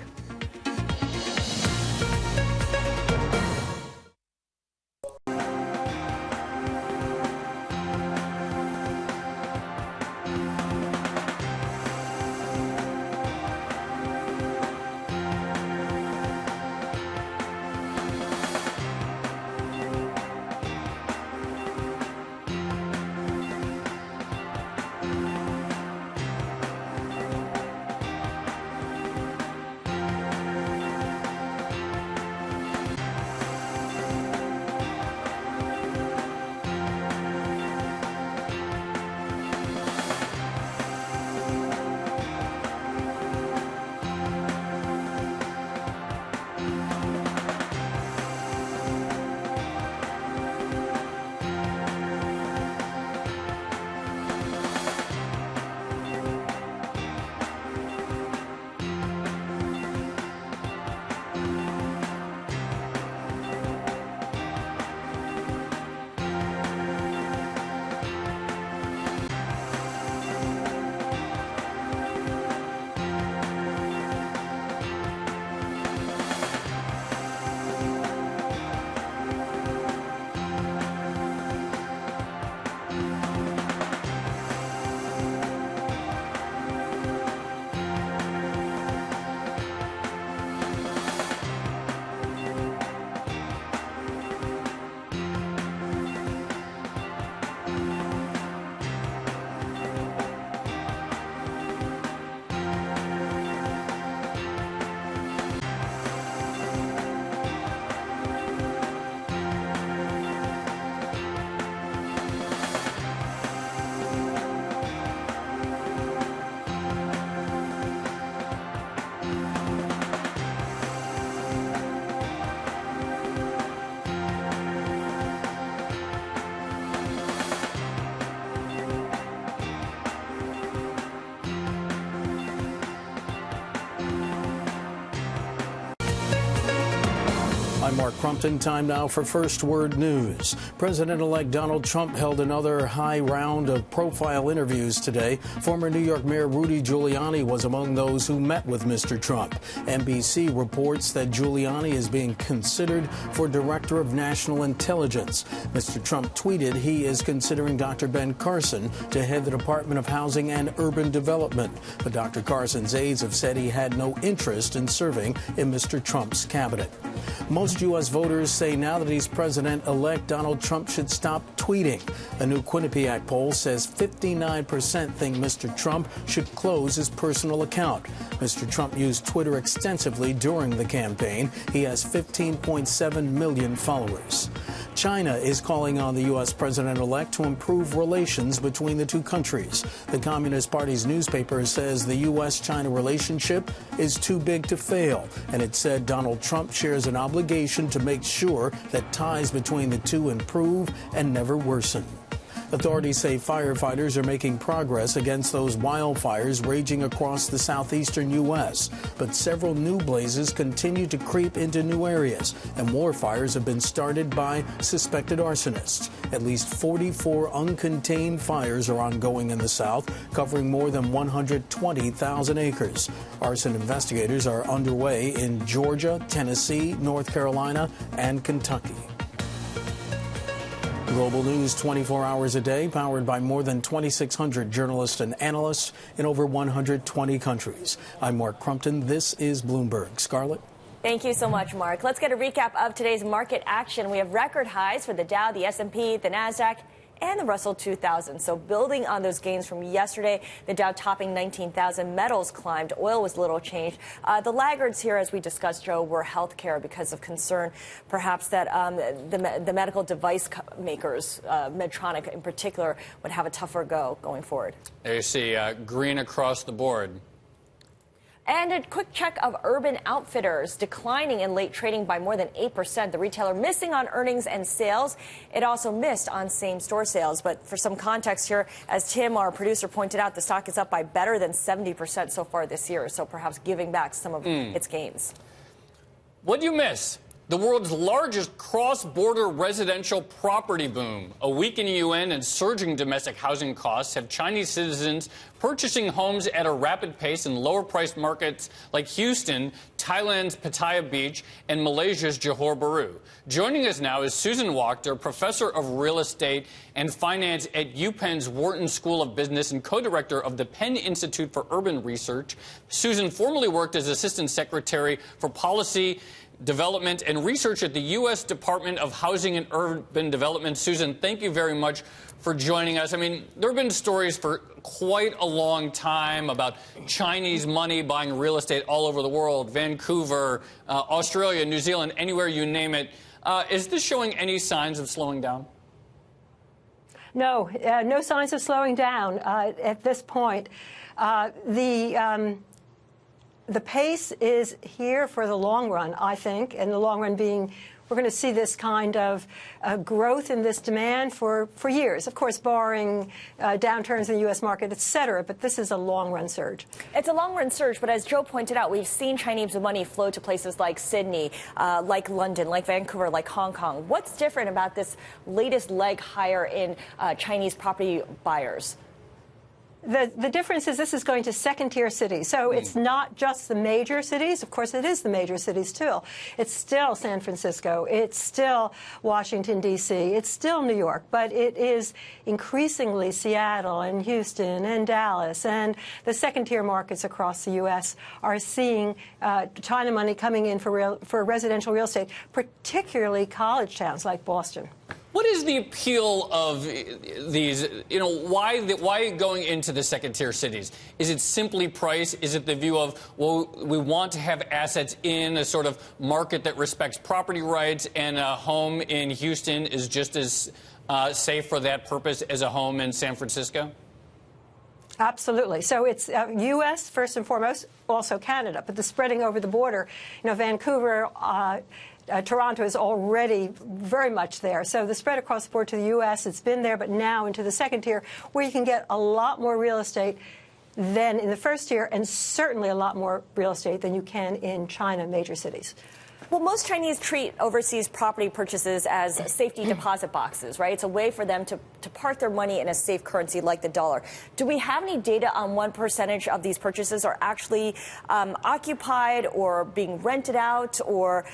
I'm Mark Crumpton. Time now for First Word News. President-elect Donald Trump held another high round of profile interviews today. Former New York Mayor Rudy Giuliani was among those who met with Mr. Trump. NBC reports that Giuliani is being considered for Director of National Intelligence. Mr. Trump tweeted he is considering Dr. Ben Carson to head the Department of Housing and Urban Development. But Dr. Carson's aides have said he had no interest in serving in Mr. Trump's cabinet. Most U.S. voters say now that he's president-elect, Donald Trump should stop tweeting. A new Quinnipiac poll says 59% think Mr. Trump should close his personal account. Mr. Trump used Twitter extensively during the campaign. He has 15.7 million followers. China is calling on the U.S. president-elect to improve relations between the two countries. The Communist Party's newspaper says the U.S.-China relationship is too big to fail, and it said Donald Trump shares an obligation to make sure that ties between the two improve and never worsen. Authorities say firefighters are making progress against those wildfires raging across the southeastern U.S. But several new blazes continue to creep into new areas, and more fires have been started by suspected arsonists. At least 44 uncontained fires are ongoing in the South, covering more than 120,000 acres. Arson investigators are underway in Georgia, Tennessee, North Carolina, and Kentucky. Global news 24 hours a day, powered by more than 2,600 journalists and analysts in over 120 countries. I'm Mark Crumpton. This is Bloomberg. Scarlet? Thank you so much, Mark. Let's get a recap of today's market action. We have record highs for the Dow, the S&P, the NASDAQ, and the Russell 2000. So building on those gains from yesterday, the Dow topping 19,000. Metals climbed. Oil was little changed. The laggards here, as we discussed, Joe, were healthcare because of concern, perhaps that the medical device makers, Medtronic in particular, would have a tougher go going forward. There you see green across the board. And a quick check of Urban Outfitters declining in late trading by more than 8%. The retailer missing on earnings and sales. It also missed on same-store sales. But for some context here, as Tim, our producer, pointed out, the stock is up by better than 70% so far this year. So perhaps giving back some of its gains. What do you miss? The world's largest cross-border residential property boom. A weakening UN and surging domestic housing costs have Chinese citizens purchasing homes at a rapid pace in lower-priced markets like Houston, Thailand's Pattaya Beach, and Malaysia's Johor Bahru. Joining us now is Susan Wachter, professor of real estate and finance at UPenn's Wharton School of Business and co-director of the Penn Institute for Urban Research. Susan formerly worked as assistant secretary for policy, development, and research at the U.S. Department of Housing and Urban Development. Susan, thank you very much for joining us. I mean, there have been stories for quite a long time about Chinese money buying real estate all over the world, Vancouver, Australia, New Zealand, anywhere you name it. Is this showing any signs of slowing down? No, no signs of slowing down at this point. The pace is here for the long run, I think, and the long run being we're going to see this kind of growth in this demand for years. Of course, barring downturns in the U.S. market, et cetera, but this is a long-run surge. It's a long-run surge, but as Joe pointed out, we've seen Chinese money flow to places like Sydney, like London, like Vancouver, like Hong Kong. What's different about this latest leg higher in Chinese property buyers? The difference is this is going to second-tier cities. So it's not just the major cities. Of course, it is the major cities, too. It's still San Francisco. It's still Washington, D.C. It's still New York. But it is increasingly Seattle and Houston and Dallas. And the second-tier markets across the U.S. are seeing China money coming in for residential real estate, particularly college towns like Boston. What is the appeal of these? You know, why going into the second-tier cities? Is it simply price? Is it the view of, well, we want to have assets in a sort of market that respects property rights, and a home in Houston is just as safe for that purpose as a home in San Francisco? Absolutely. So it's U.S. first and foremost, also Canada, but the spreading over the border, you know, Vancouver, Toronto is already very much there. So the spread across the board to the U.S., it's been there, but now into the second tier, where you can get a lot more real estate than in the first tier, and certainly a lot more real estate than you can in China, major cities. Well, most Chinese treat overseas property purchases as safety deposit boxes, right? It's a way for them to park their money in a safe currency like the dollar. Do we have any data on what percentage of these purchases are actually occupied or being rented out or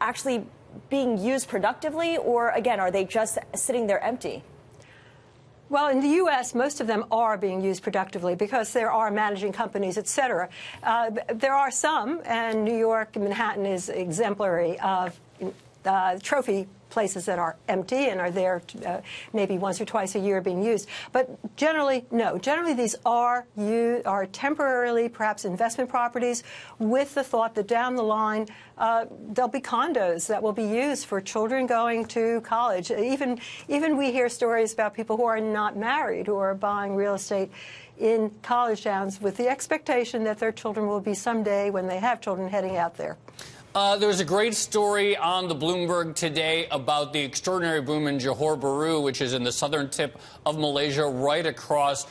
actually being used productively? Or, again, are they just sitting there empty? Well, in the U.S., most of them are being used productively because there are managing companies, et cetera. There are some, and New York and Manhattan is exemplary of trophy places that are empty and are there maybe once or twice a year being used. But generally, no. Generally, these are temporarily, perhaps investment properties with the thought that down the line there'll be condos that will be used for children going to college. Even we hear stories about people who are not married who are buying real estate in college towns with the expectation that their children will be someday, when they have children, heading out there. There was a great story on the Bloomberg today about the extraordinary boom in Johor Bahru, which is in the southern tip of Malaysia, right across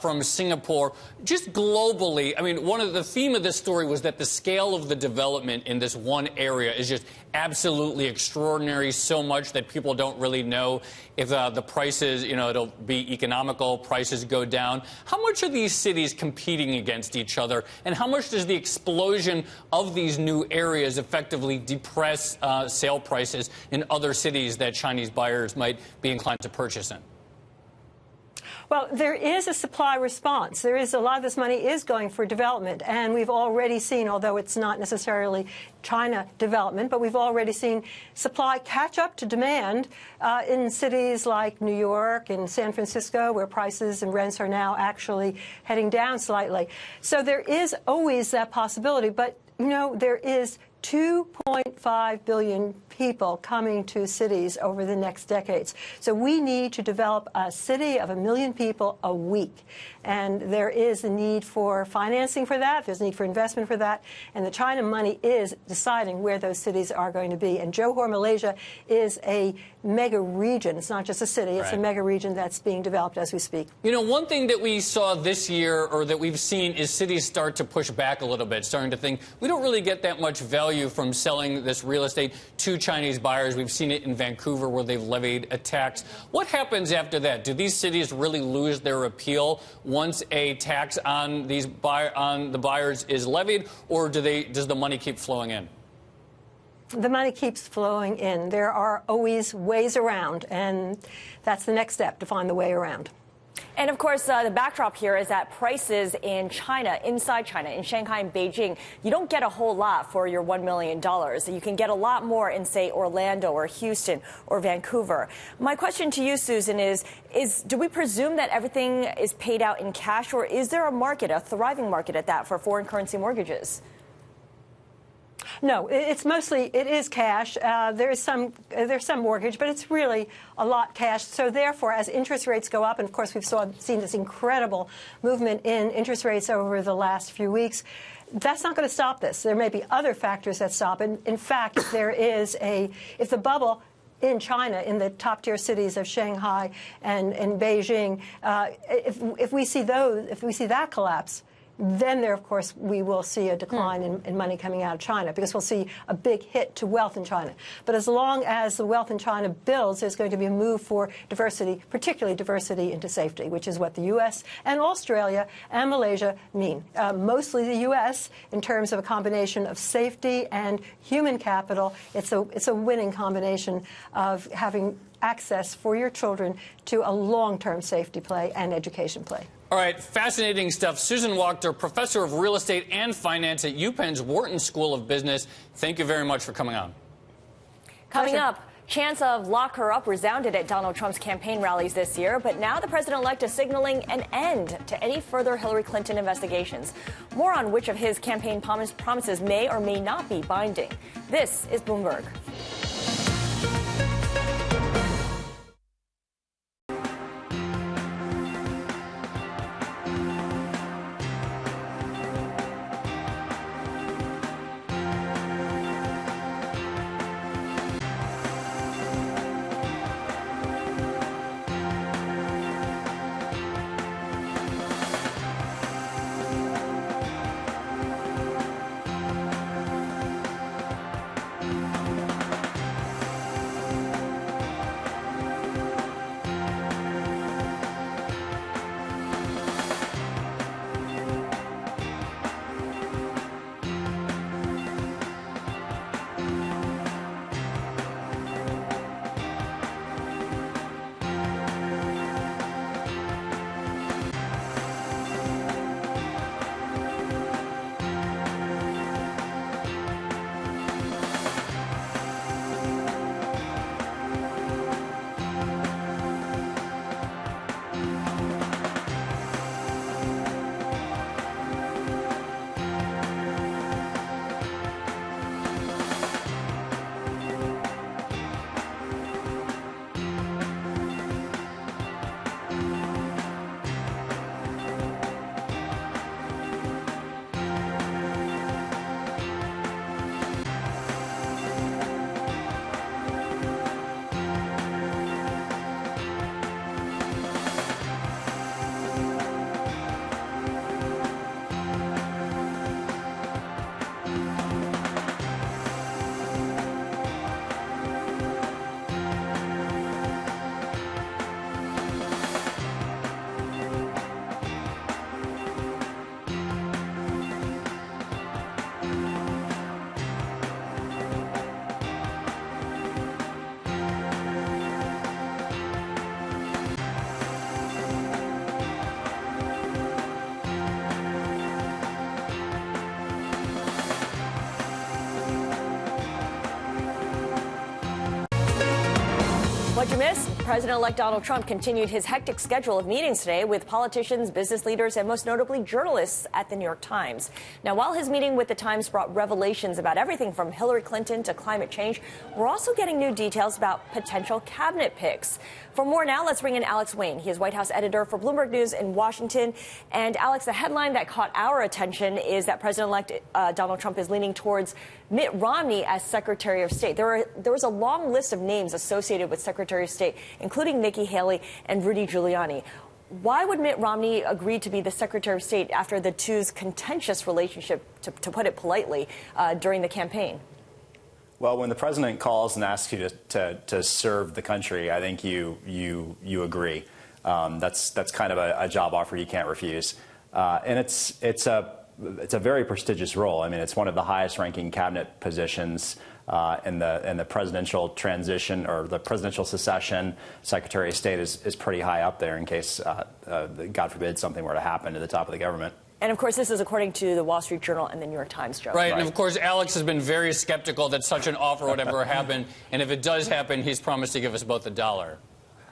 from Singapore. Just globally, I mean, the theme of this story was that the scale of the development in this one area is just absolutely extraordinary, so much that people don't really know if the prices, it'll be economical, prices go down. How much are these cities competing against each other, and how much does the explosion of these new areas effectively depress sale prices in other cities that Chinese buyers might be inclined to purchase in? Well, there is a supply response. There is a lot of this money is going for development, and we've already seen, although it's not necessarily China development, but we've already seen supply catch up to demand in cities like New York and San Francisco, where prices and rents are now actually heading down slightly. So there is always that possibility, but there is 2.5 billion people coming to cities over the next decades. So we need to develop a city of 1 million people a week. And there is a need for financing for that. There's a need for investment for that. And the China money is deciding where those cities are going to be. And Johor, Malaysia, is a mega region. It's not just a city. It's a mega region that's being developed as we speak. One thing that we saw this year, or that we've seen, is cities start to push back a little bit, starting to think we don't really get that much value from selling this real estate to Chinese buyers. We've seen it in Vancouver, where they've levied a tax. What happens after that? Do these cities really lose their appeal once a tax on the buyers is levied, or does the money keep flowing in? The money keeps flowing in. There are always ways around, and that's the next step, to find the way around. And, of course, the backdrop here is that prices in China, inside China, in Shanghai and Beijing, you don't get a whole lot for your $1 million. You can get a lot more in, say, Orlando or Houston or Vancouver. My question to you, Susan, is do we presume that everything is paid out in cash, or is there a market, a thriving market at that, for foreign currency mortgages? No, it is cash. There's some mortgage, but it's really a lot cash. So therefore, as interest rates go up, and of course we've seen this incredible movement in interest rates over the last few weeks, that's not going to stop this. There may be other factors that stop. And in fact, if the bubble in China, in the top-tier cities of Shanghai and Beijing, if we see that collapse, then of course, we will see a decline in money coming out of China, because we'll see a big hit to wealth in China. But as long as the wealth in China builds, there's going to be a move for diversity, particularly diversity into safety, which is what the U.S. and Australia and Malaysia mean. Mostly the U.S. in terms of a combination of safety and human capital. It's a winning combination of having access for your children to a long-term safety play and education play. All right, fascinating stuff. Susan Wachter, professor of real estate and finance at UPenn's Wharton School of Business. Thank you very much for coming on. Coming up, chants of lock her up resounded at Donald Trump's campaign rallies this year, but now the president-elect is signaling an end to any further Hillary Clinton investigations. More on which of his campaign promises may or may not be binding. This is Bloomberg. What'd you miss? President-elect Donald Trump continued his hectic schedule of meetings today with politicians, business leaders, and most notably journalists at the New York Times. Now, while his meeting with the Times brought revelations about everything from Hillary Clinton to climate change, we're also getting new details about potential cabinet picks. For more now, let's bring in Alex Wayne. He is White House editor for Bloomberg News in Washington. And Alex, the headline that caught our attention is that President-elect Donald Trump is leaning towards Mitt Romney as Secretary of State. There was a long list of names associated with Secretary of State, including Nikki Haley and Rudy Giuliani. Why would Mitt Romney agree to be the Secretary of State after the two's contentious relationship, to put it politely, during the campaign? Well, when the president calls and asks you to serve the country, I think you agree. That's kind of a job offer you can't refuse, and it's a very prestigious role. I mean, it's one of the highest-ranking cabinet positions in the presidential transition or the presidential succession. Secretary of State is pretty high up there in case, God forbid, something were to happen to the top of the government. And, of course, this is according to the Wall Street Journal and the New York Times, Joe. Right, and, of course, Alex has been very skeptical that such an offer would ever happen. And if it does happen, he's promised to give us both $1.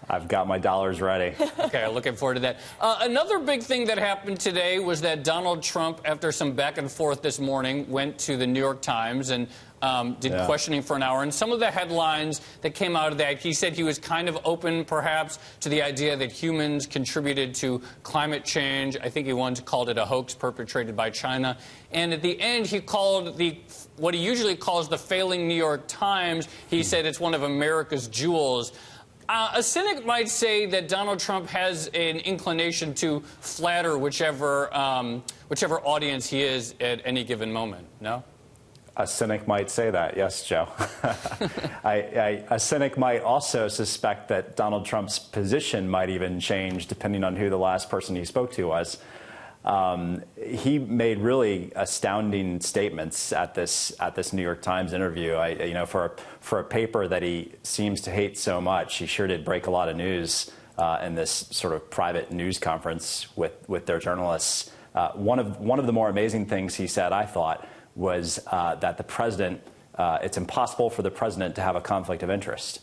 I've got my dollars ready. Okay, looking forward to that. Another big thing that happened today was that Donald Trump, after some back and forth this morning, went to the New York Times and did questioning for an hour. And some of the headlines that came out of that, he said he was kind of open, perhaps, to the idea that humans contributed to climate change. I think he once called it a hoax perpetrated by China. And at the end, he called what he usually calls the failing New York Times, he said it's one of America's jewels. A cynic might say that Donald Trump has an inclination to flatter whichever audience he is at any given moment, no? A cynic might say that, yes, Joe. A cynic might also suspect that Donald Trump's position might even change depending on who the last person he spoke to was. He made really astounding statements at this New York Times interview. For a paper that he seems to hate so much, he sure did break a lot of news in this sort of private news conference with their journalists. One of the more amazing things he said, I thought, was that the president, it's impossible for the president to have a conflict of interest.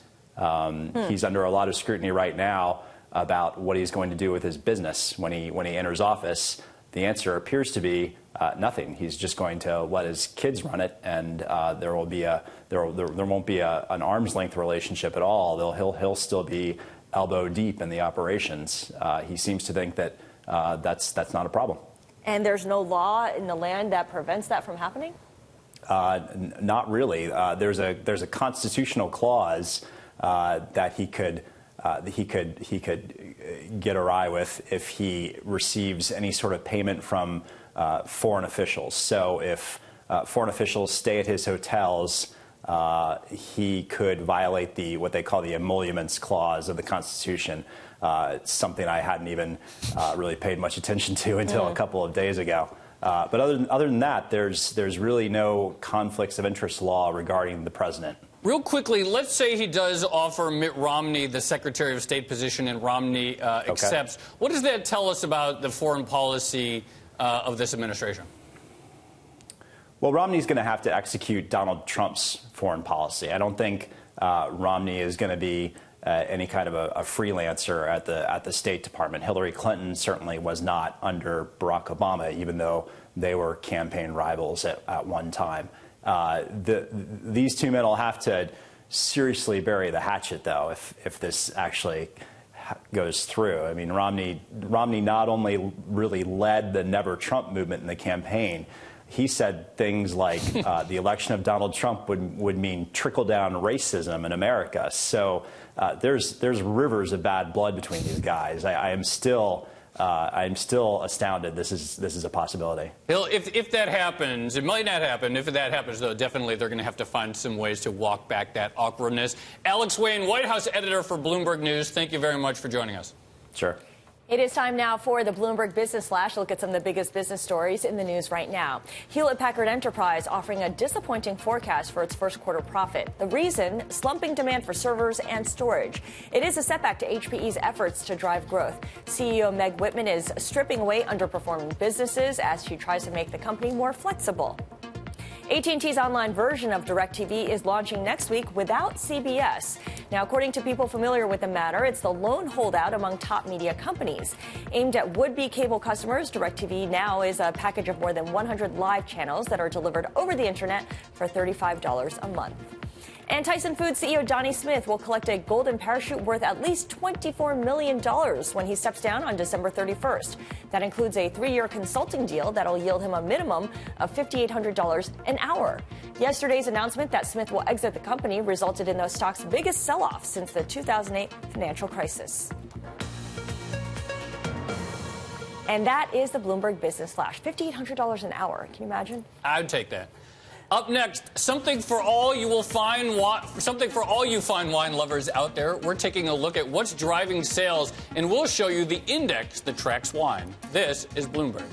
He's under a lot of scrutiny right now about what he's going to do with his business when he enters office. The answer appears to be nothing. He's just going to let his kids run it, and there won't be an arm's length relationship at all. He'll still be elbow deep in the operations. He seems to think that that's not a problem. And there's no law in the land that prevents that from happening? Not really. There's a constitutional clause that he could get awry with if he receives any sort of payment from foreign officials. So if foreign officials stay at his hotels, he could violate what they call the emoluments clause of the Constitution. It's something I hadn't even really paid much attention to until a couple of days ago. But other than that, there's really no conflicts of interest law regarding the president. Real quickly, let's say he does offer Mitt Romney the Secretary of State position and Romney accepts. What does that tell us about the foreign policy of this administration? Well, Romney's going to have to execute Donald Trump's foreign policy. I don't think Romney is going to be any kind of a freelancer at the State Department. Hillary Clinton certainly was not under Barack Obama, even though they were campaign rivals at one time. These two men will have to seriously bury the hatchet, though, if this actually goes through. I mean, Romney not only really led the Never Trump movement in the campaign, he said things like the election of Donald Trump would mean trickle-down racism in America. So there's rivers of bad blood between these guys. I'm still astounded this is a possibility. Bill, if that happens, it might not happen. If that happens, though, definitely they're going to have to find some ways to walk back that awkwardness. Alex Wayne, White House editor for Bloomberg News, thank you very much for joining us. Sure. It is time now for the Bloomberg Business Flash. Look at some of the biggest business stories in the news right now. Hewlett-Packard Enterprise offering a disappointing forecast for its first quarter profit. The reason? Slumping demand for servers and storage. It is a setback to HPE's efforts to drive growth. CEO Meg Whitman is stripping away underperforming businesses as she tries to make the company more flexible. AT&T's online version of DirecTV is launching next week without CBS. Now, according to people familiar with the matter, it's the lone holdout among top media companies. Aimed at would-be cable customers, DirecTV Now is a package of more than 100 live channels that are delivered over the internet for $35 a month. And Tyson Foods CEO Donnie Smith will collect a golden parachute worth at least $24 million when he steps down on December 31st. That includes a 3-year consulting deal that'll yield him a minimum of $5,800 an hour. Yesterday's announcement that Smith will exit the company resulted in the stock's biggest sell-off since the 2008 financial crisis. And that is the Bloomberg Business Flash. $5,800 an hour. Can you imagine? I'd take that. Up next, something for all you fine wine lovers out there. We're taking a look at what's driving sales, and we'll show you the index that tracks wine. This is Bloomberg.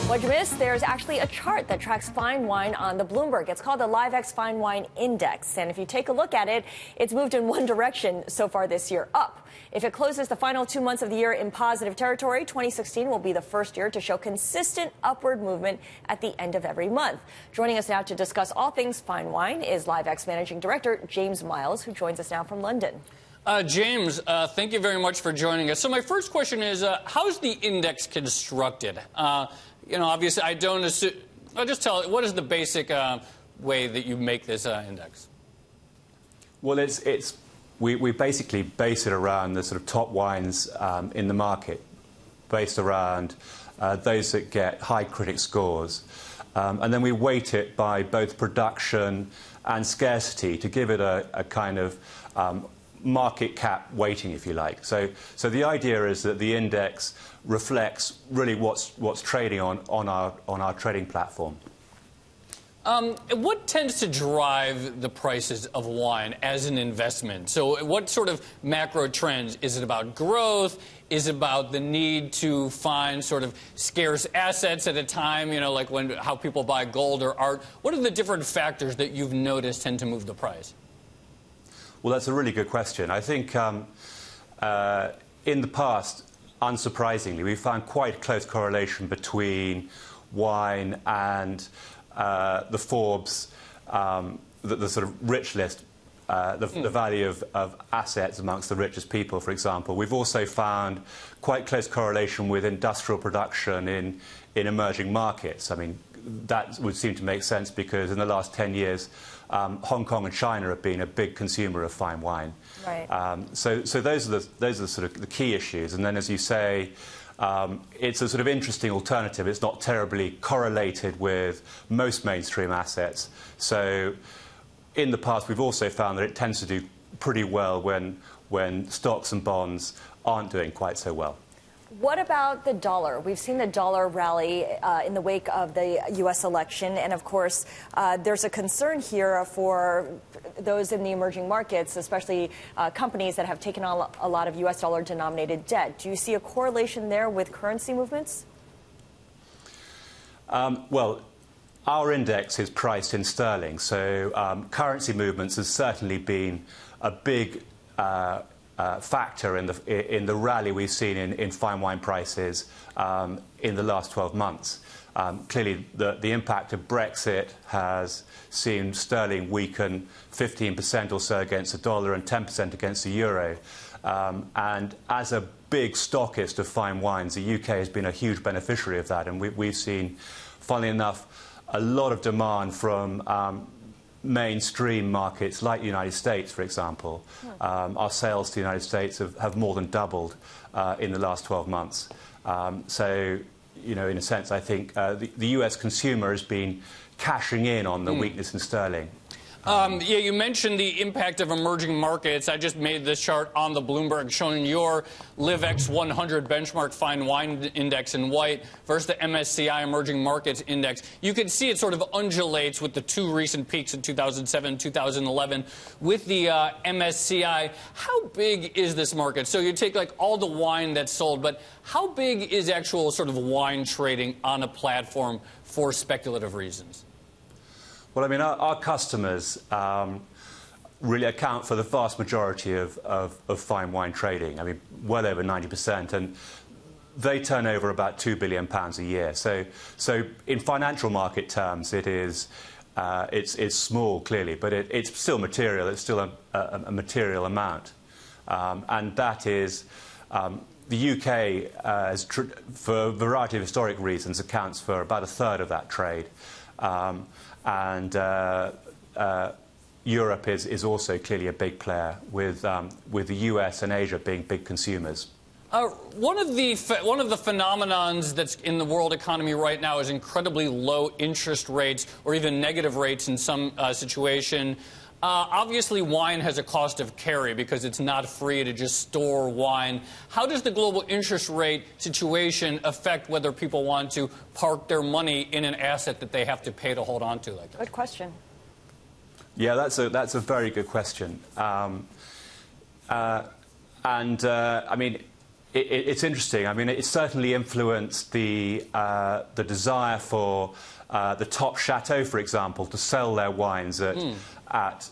What'd you miss? There's actually a chart that tracks fine wine on the Bloomberg. It's called the LiveX Fine Wine Index. And if you take a look at it, it's moved in one direction so far this year, up. If it closes the final 2 months of the year in positive territory, 2016 will be the first year to show consistent upward movement at the end of every month. Joining us now to discuss all things fine wine is LiveX Managing Director James Miles, who joins us now from London. James, thank you very much for joining us. So my first question is, how's the index constructed? Obviously, I don't assume. I'll just tell it. What is the basic way that you make this index? Well, we basically base it around the sort of top wines in the market, based around those that get high critic scores, and then we weight it by both production and scarcity to give it a kind of market cap weighting, if you like. So the idea is that the index reflects really what's trading on our trading platform. What tends to drive the prices of wine as an investment? So what sort of macro trends? Is it about growth? Is it about the need to find sort of scarce assets at a time, like how people buy gold or art? What are the different factors that you've noticed tend to move the price? Well, that's a really good question. I think in the past, unsurprisingly, we found quite a close correlation between wine, and the Forbes, the sort of rich list, the value of assets amongst the richest people, for example. We've also found quite close correlation with industrial production in emerging markets. I mean, that would seem to make sense because in the last 10 years, Hong Kong and China have been a big consumer of fine wine. Right. So those are the sort of the key issues. And then, as you say, it's a sort of interesting alternative. It's not terribly correlated with most mainstream assets. So in the past, we've also found that it tends to do pretty well when stocks and bonds aren't doing quite so well. What about the dollar? We've seen the dollar rally in the wake of the U.S. election. And, of course, there's a concern here for those in the emerging markets, especially companies that have taken on a lot of U.S. dollar-denominated debt. Do you see a correlation there with currency movements? Well, our index is priced in sterling, so currency movements has certainly been a big factor in the rally we've seen in fine wine prices in the last 12 months. Clearly, the impact of Brexit has seen sterling weaken 15% or so against the dollar and 10% against the euro. And as a big stockist of fine wines, the UK has been a huge beneficiary of that. And we've seen, funnily enough, a lot of demand from mainstream markets like the United States, for example. Our sales to the United States have more than doubled in the last 12 months. So, you know, in a sense, I think the US consumer has been cashing in on the weakness in sterling. Yeah, you mentioned the impact of emerging markets. I just made this chart on the Bloomberg showing your LivX 100 benchmark fine wine index in white versus the MSCI emerging markets index. You can see it sort of undulates with the two recent peaks in 2007 and 2011 with the MSCI. How big is this market? So you take like all the wine that's sold, but how big is actual sort of wine trading on a platform for speculative reasons? Well, I mean, our customers really account for the vast majority of fine wine trading. I mean, well over 90%, and they turn over about £2 billion a year. So in financial market terms, it's small, clearly, but it's still material. It's still a material amount, and that is. The UK, for a variety of historic reasons, accounts for about a third of that trade. And Europe is also clearly a big player, with the US and Asia being big consumers. One of the phenomenons that's in the world economy right now is incredibly low interest rates or even negative rates in some situation. Obviously, wine has a cost of carry because it's not free to just store wine. How does the global interest rate situation affect whether people want to park their money in an asset that they have to pay to hold on to like that? Good question. Yeah, that's a very good question. I mean, it's interesting. I mean, it certainly influenced the desire for the top chateau, for example, to sell their wines at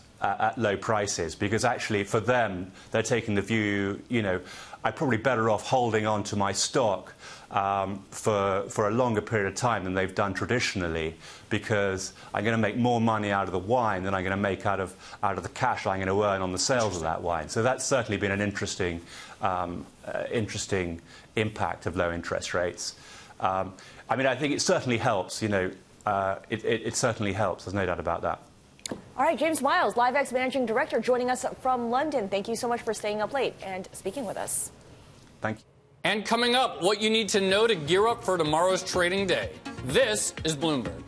low prices, because actually for them, they're taking the view, you know, I'm probably better off holding on to my stock for a longer period of time than they've done traditionally, because I'm going to make more money out of the wine than I'm going to make out of the cash I'm going to earn on the sales of that wine. So that's certainly been an interesting impact of low interest rates. I mean, I think it certainly helps, you know, it certainly helps, there's no doubt about that. All right, James Miles, LivX Managing Director, joining us from London. Thank you so much for staying up late and speaking with us. Thank you. And coming up, what you need to know to gear up for tomorrow's trading day. This is Bloomberg.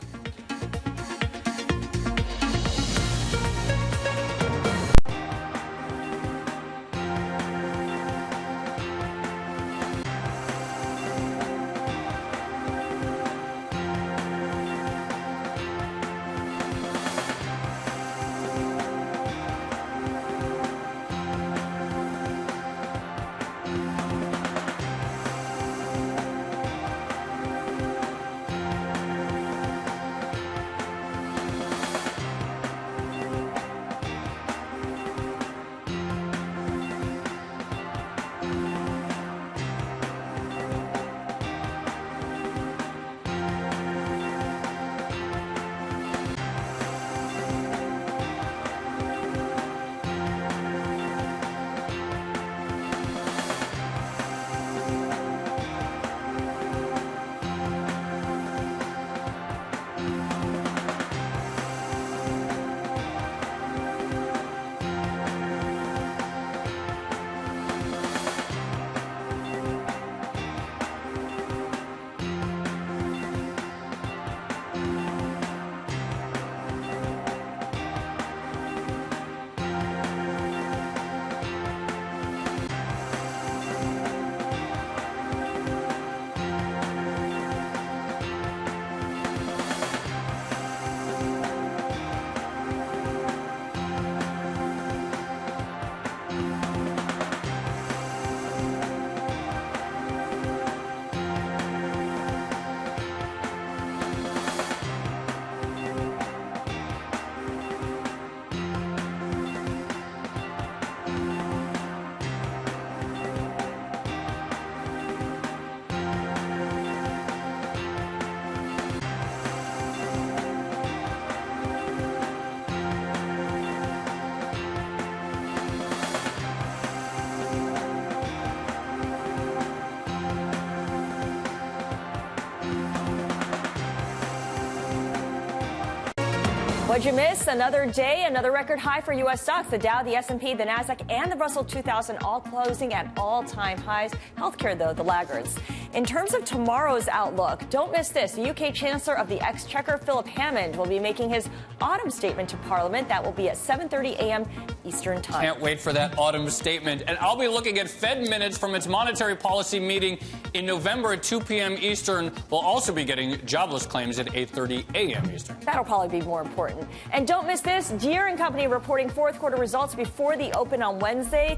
What'd you miss? Another day, another record high for U.S. stocks. The Dow, the S&P, the Nasdaq, and the Russell 2000 all closing at all-time highs. Healthcare, though, the laggards. In terms of tomorrow's outlook, don't miss this. The UK Chancellor of the Exchequer, Philip Hammond, will be making his autumn statement to Parliament. That will be at 7:30 a.m. Eastern Time. Can't wait for that autumn statement. And I'll be looking at Fed minutes from its monetary policy meeting in November at 2 p.m. Eastern. We'll also be getting jobless claims at 8:30 a.m. Eastern. That'll probably be more important. And don't miss this. Deere & Company reporting fourth quarter results before the open on Wednesday.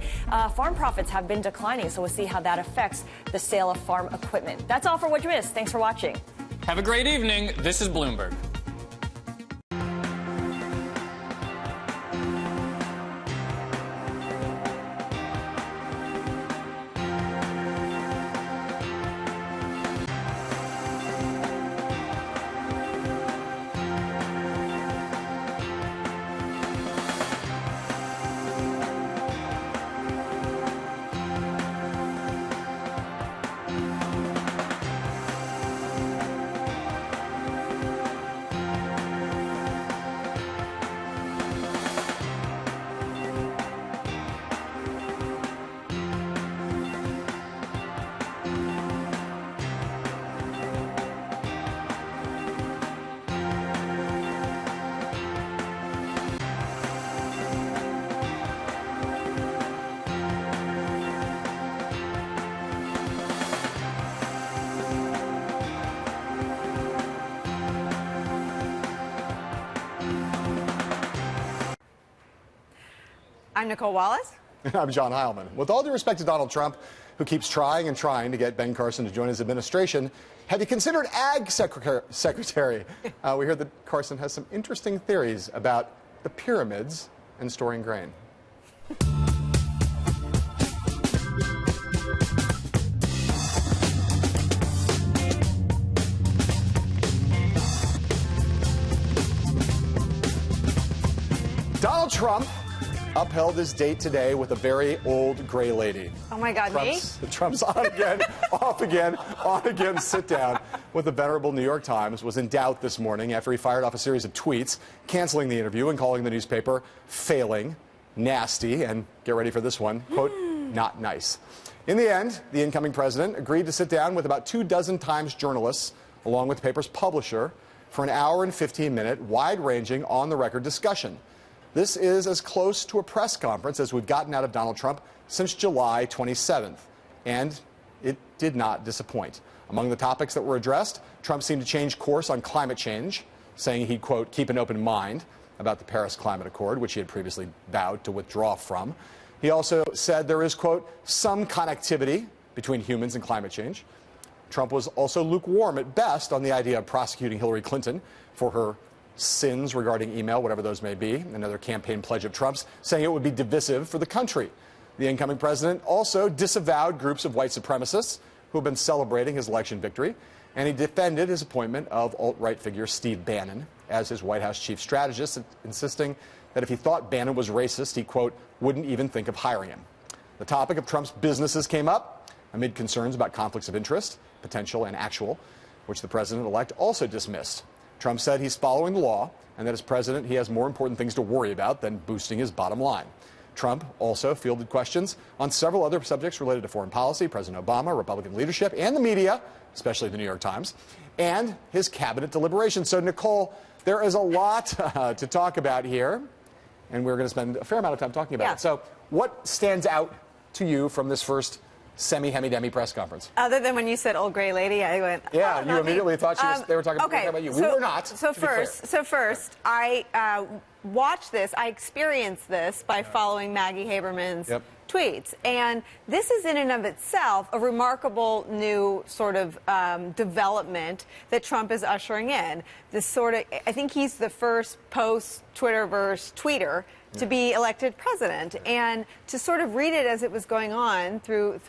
Farm profits have been declining, so we'll see how that affects the sale of farm equipment. That's all for What You Missed. Thanks for watching. Have a great evening. This is Bloomberg. I'm Nicole Wallace. I'm John Heilman. With all due respect to Donald Trump, who keeps trying and trying to get Ben Carson to join his administration, have you considered Ag Secretary? We heard that Carson has some interesting theories about the pyramids and storing grain. Donald Trump upheld his date today with a very old gray lady. Oh my God, Trump's on again, off again, on again sit down with the venerable New York Times was in doubt this morning after he fired off a series of tweets canceling the interview and calling the newspaper failing, nasty, and get ready for this one, quote, not nice. In the end, the incoming president agreed to sit down with about 24 Times journalists, along with the paper's publisher, for an hour and 15-minute, wide-ranging, on-the-record discussion. This is as close to a press conference as we've gotten out of Donald Trump since July 27th, and it did not disappoint. Among the topics that were addressed, Trump seemed to change course on climate change, saying he'd, quote, keep an open mind about the Paris Climate Accord, which he had previously vowed to withdraw from. He also said there is, quote, some connectivity between humans and climate change. Trump was also lukewarm at best on the idea of prosecuting Hillary Clinton for her sins regarding email, whatever those may be, another campaign pledge of Trump's, saying it would be divisive for the country. The incoming president also disavowed groups of white supremacists who have been celebrating his election victory, and he defended his appointment of alt-right figure Steve Bannon as his White House chief strategist, insisting that if he thought Bannon was racist, he, quote, wouldn't even think of hiring him. The topic of Trump's businesses came up amid concerns about conflicts of interest, potential and actual, which the president-elect also dismissed. Trump said he's following the law and that as president, he has more important things to worry about than boosting his bottom line. Trump also fielded questions on several other subjects related to foreign policy, President Obama, Republican leadership, and the media, especially the New York Times, and his cabinet deliberations. So, Nicole, there is a lot to talk about here, and we're going to spend a fair amount of time talking about it. So what stands out to you from this first semi-hemi-demi press conference? Other than when you said old gray lady, I went, yeah, you immediately thought they were talking about you. We were not. So first, I watched this. I experienced this by following Maggie Haberman's tweets. And this is in and of itself a remarkable new sort of development that Trump is ushering in. This sort of, I think he's the first post-Twitterverse tweeter to be elected president, and to sort of read it as it was going on through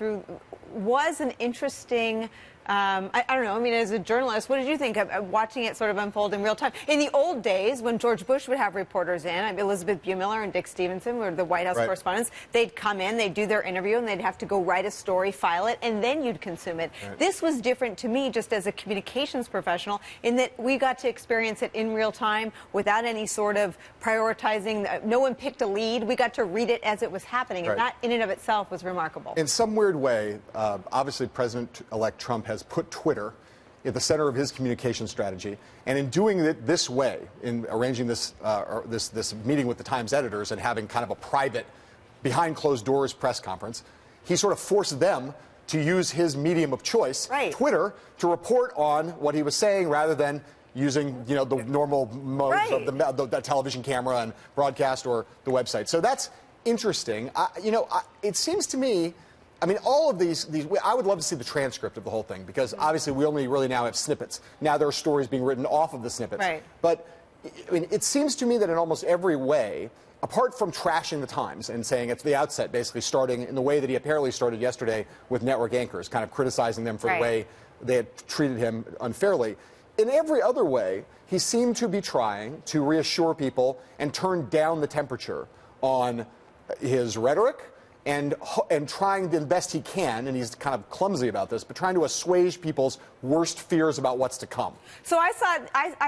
was an interesting I don't know. I mean, as a journalist, what did you think of watching it sort of unfold in real time? In the old days, when George Bush would have reporters in, Elizabeth Buemiller and Dick Stevenson were the White House correspondents, they'd come in, they'd do their interview, and they'd have to go write a story, file it, and then you'd consume it. This was different to me just as a communications professional in that we got to experience it in real time without any sort of prioritizing. No one picked a lead. We got to read it as it was happening, and that in and of itself was remarkable. In some weird way, obviously President-elect Trump has put Twitter at the center of his communication strategy, and in doing it this way, in arranging this this meeting with the Times editors and having kind of a private, behind closed doors press conference, he sort of forced them to use his medium of choice, Twitter, to report on what he was saying rather than using, the normal modes of the television camera and broadcast or the website. So that's interesting. It seems to me, I mean, all of these, I would love to see the transcript of the whole thing because obviously we only really now have snippets. Now there are stories being written off of the snippets. But I mean, it seems to me that in almost every way, apart from trashing the Times and saying at the outset, basically starting in the way that he apparently started yesterday with network anchors, kind of criticizing them for the way they had treated him unfairly, in every other way, he seemed to be trying to reassure people and turn down the temperature on his rhetoric and trying the best he can, and he's kind of clumsy about this, but trying to assuage people's worst fears about what's to come. So I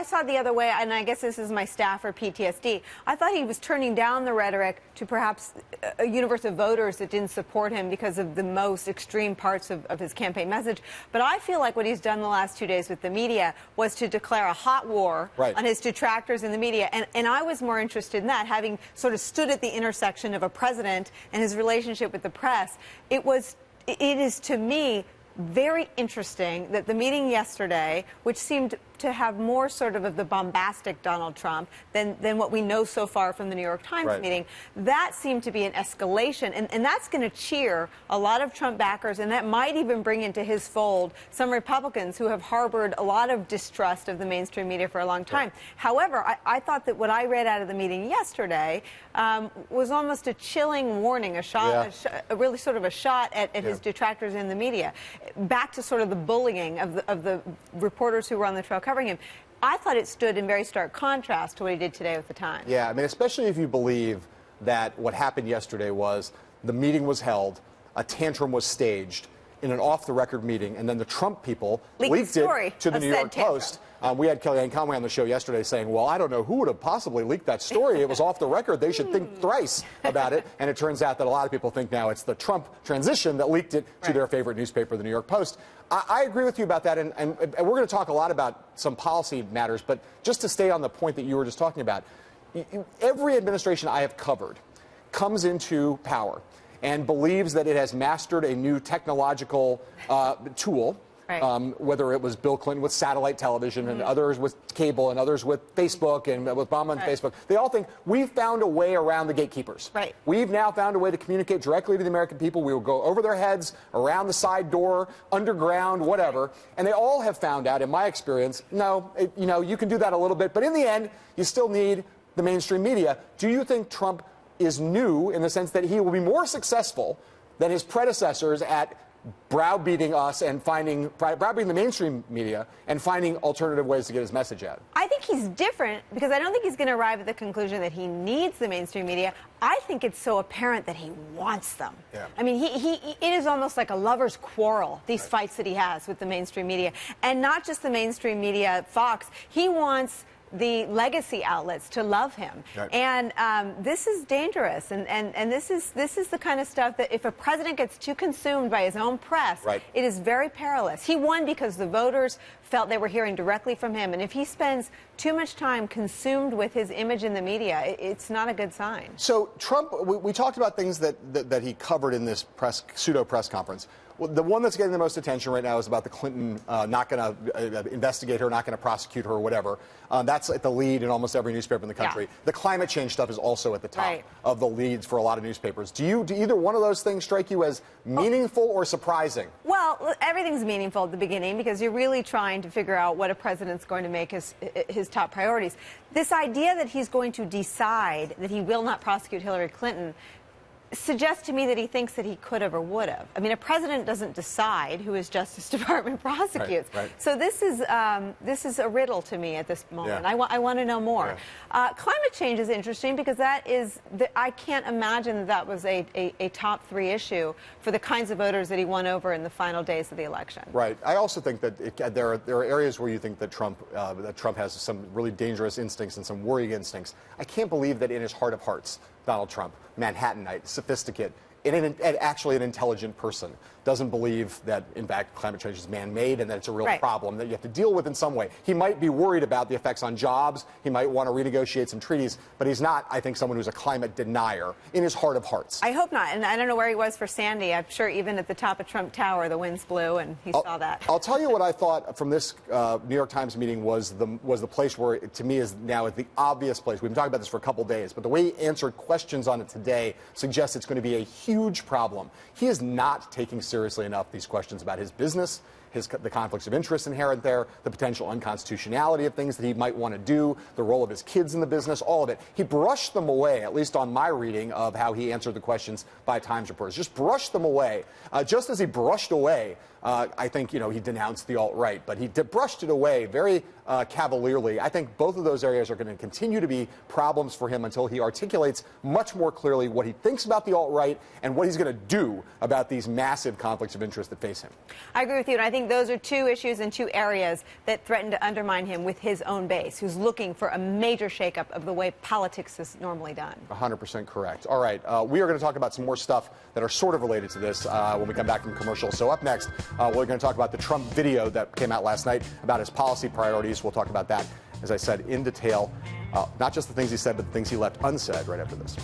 saw the other way, and I guess this is my staffer PTSD. I thought he was turning down the rhetoric to perhaps a universe of voters that didn't support him because of the most extreme parts of his campaign message. But I feel like what he's done the last 2 days with the media was to declare a hot war on his detractors in the media. And I was more interested in that, having sort of stood at the intersection of a president and his relationship with the press. It is to me very interesting that the meeting yesterday, which seemed to have more sort of the bombastic Donald Trump than what we know so far from the New York Times meeting, that seemed to be an escalation. And that's going to cheer a lot of Trump backers, and that might even bring into his fold some Republicans who have harbored a lot of distrust of the mainstream media for a long time. However, I thought that what I read out of the meeting yesterday was almost a chilling warning, a really sort of a shot at his detractors in the media. Back to sort of the bullying of the reporters who were on the trail covering him. I thought it stood in very stark contrast to what he did today with the Times. Yeah, I mean, especially if you believe that what happened yesterday was the meeting was held, a tantrum was staged in an off-the-record meeting, and then the Trump people leaked it to the New York Post. We had Kellyanne Conway on the show yesterday saying, well, I don't know who would have possibly leaked that story. It was off the record. They should think thrice about it. And it turns out that a lot of people think now it's the Trump transition that leaked it to their favorite newspaper, the New York Post. I agree with you about that, and we're going to talk a lot about some policy matters, but just to stay on the point that you were just talking about, every administration I have covered comes into power and believes that it has mastered a new technological tool, whether it was Bill Clinton with satellite television and others with cable and others with Facebook and with Obama on Facebook. They all think we've found a way around the gatekeepers. We've now found a way to communicate directly to the American people. We will go over their heads, around the side door, underground, whatever. And they all have found out, in my experience, no, you can do that a little bit, but in the end, you still need the mainstream media. Do you think Trump is new in the sense that he will be more successful than his predecessors at browbeating us and browbeating the mainstream media and finding alternative ways to get his message out? I think he's different because I don't think he's going to arrive at the conclusion that he needs the mainstream media. I think it's so apparent that he wants them. I mean, it is almost like a lover's quarrel, these fights that he has with the mainstream media. And not just the mainstream media, Fox. He wants the legacy outlets to love him. And this is dangerous. And this is the kind of stuff that if a president gets too consumed by his own press, it is very perilous. He won because the voters felt they were hearing directly from him. And if he spends too much time consumed with his image in the media, it's not a good sign. So Trump, we talked about things that he covered in this pseudo press conference. Well, the one that's getting the most attention right now is about the Clinton not going to investigate her, not going to prosecute her, or whatever. That's at the lead in almost every newspaper in the country. The climate change stuff is also at the top of the leads for a lot of newspapers. Do either one of those things strike you as meaningful or surprising? Well, everything's meaningful at the beginning because you're really trying to figure out what a president's going to make his top priorities. This idea that he's going to decide that he will not prosecute Hillary Clinton suggests to me that he thinks that he could have or would have. I mean, a president doesn't decide who his Justice Department prosecutes. Right. So this is a riddle to me at this moment. Yeah. I want to know more. Yeah. Climate change is interesting because I can't imagine that was a top 3 issue for the kinds of voters that he won over in the final days of the election. Right. I also think that there are areas where you think that Trump has some really dangerous instincts and some worrying instincts. I can't believe that in his heart of hearts, Donald Trump, Manhattanite, sophisticate, and actually an intelligent person, doesn't believe that, in fact, climate change is man-made and that it's a real problem that you have to deal with in some way. He might be worried about the effects on jobs. He might want to renegotiate some treaties, but he's not, I think, someone who's a climate denier in his heart of hearts. I hope not. And I don't know where he was for Sandy. I'm sure even at the top of Trump Tower, the winds blew and he saw that. I'll tell you what I thought from this New York Times meeting was the place where, to me, is now the obvious place. We've been talking about this for a couple days, but the way he answered questions on it today suggests it's going to be a huge problem. He is not taking seriously enough these questions about his business, the conflicts of interest inherent there, the potential unconstitutionality of things that he might want to do, the role of his kids in the business, all of it. He brushed them away, at least on my reading of how he answered the questions by Times reporters. Just brushed them away. Just as he brushed away, I think, he denounced the alt-right, but he brushed it away very cavalierly. I think both of those areas are going to continue to be problems for him until he articulates much more clearly what he thinks about the alt-right and what he's going to do about these massive conflicts of interest that face him. I agree with you, and I think those are 2 issues and 2 areas that threaten to undermine him with his own base, who's looking for a major shakeup of the way politics is normally done. 100% correct. All right, we are going to talk about some more stuff that are sort of related to this when we come back from commercial. So up next, we're going to talk about the Trump video that came out last night about his policy priorities. We'll talk about that, as I said, in detail. Not just the things he said, but the things he left unsaid right after this.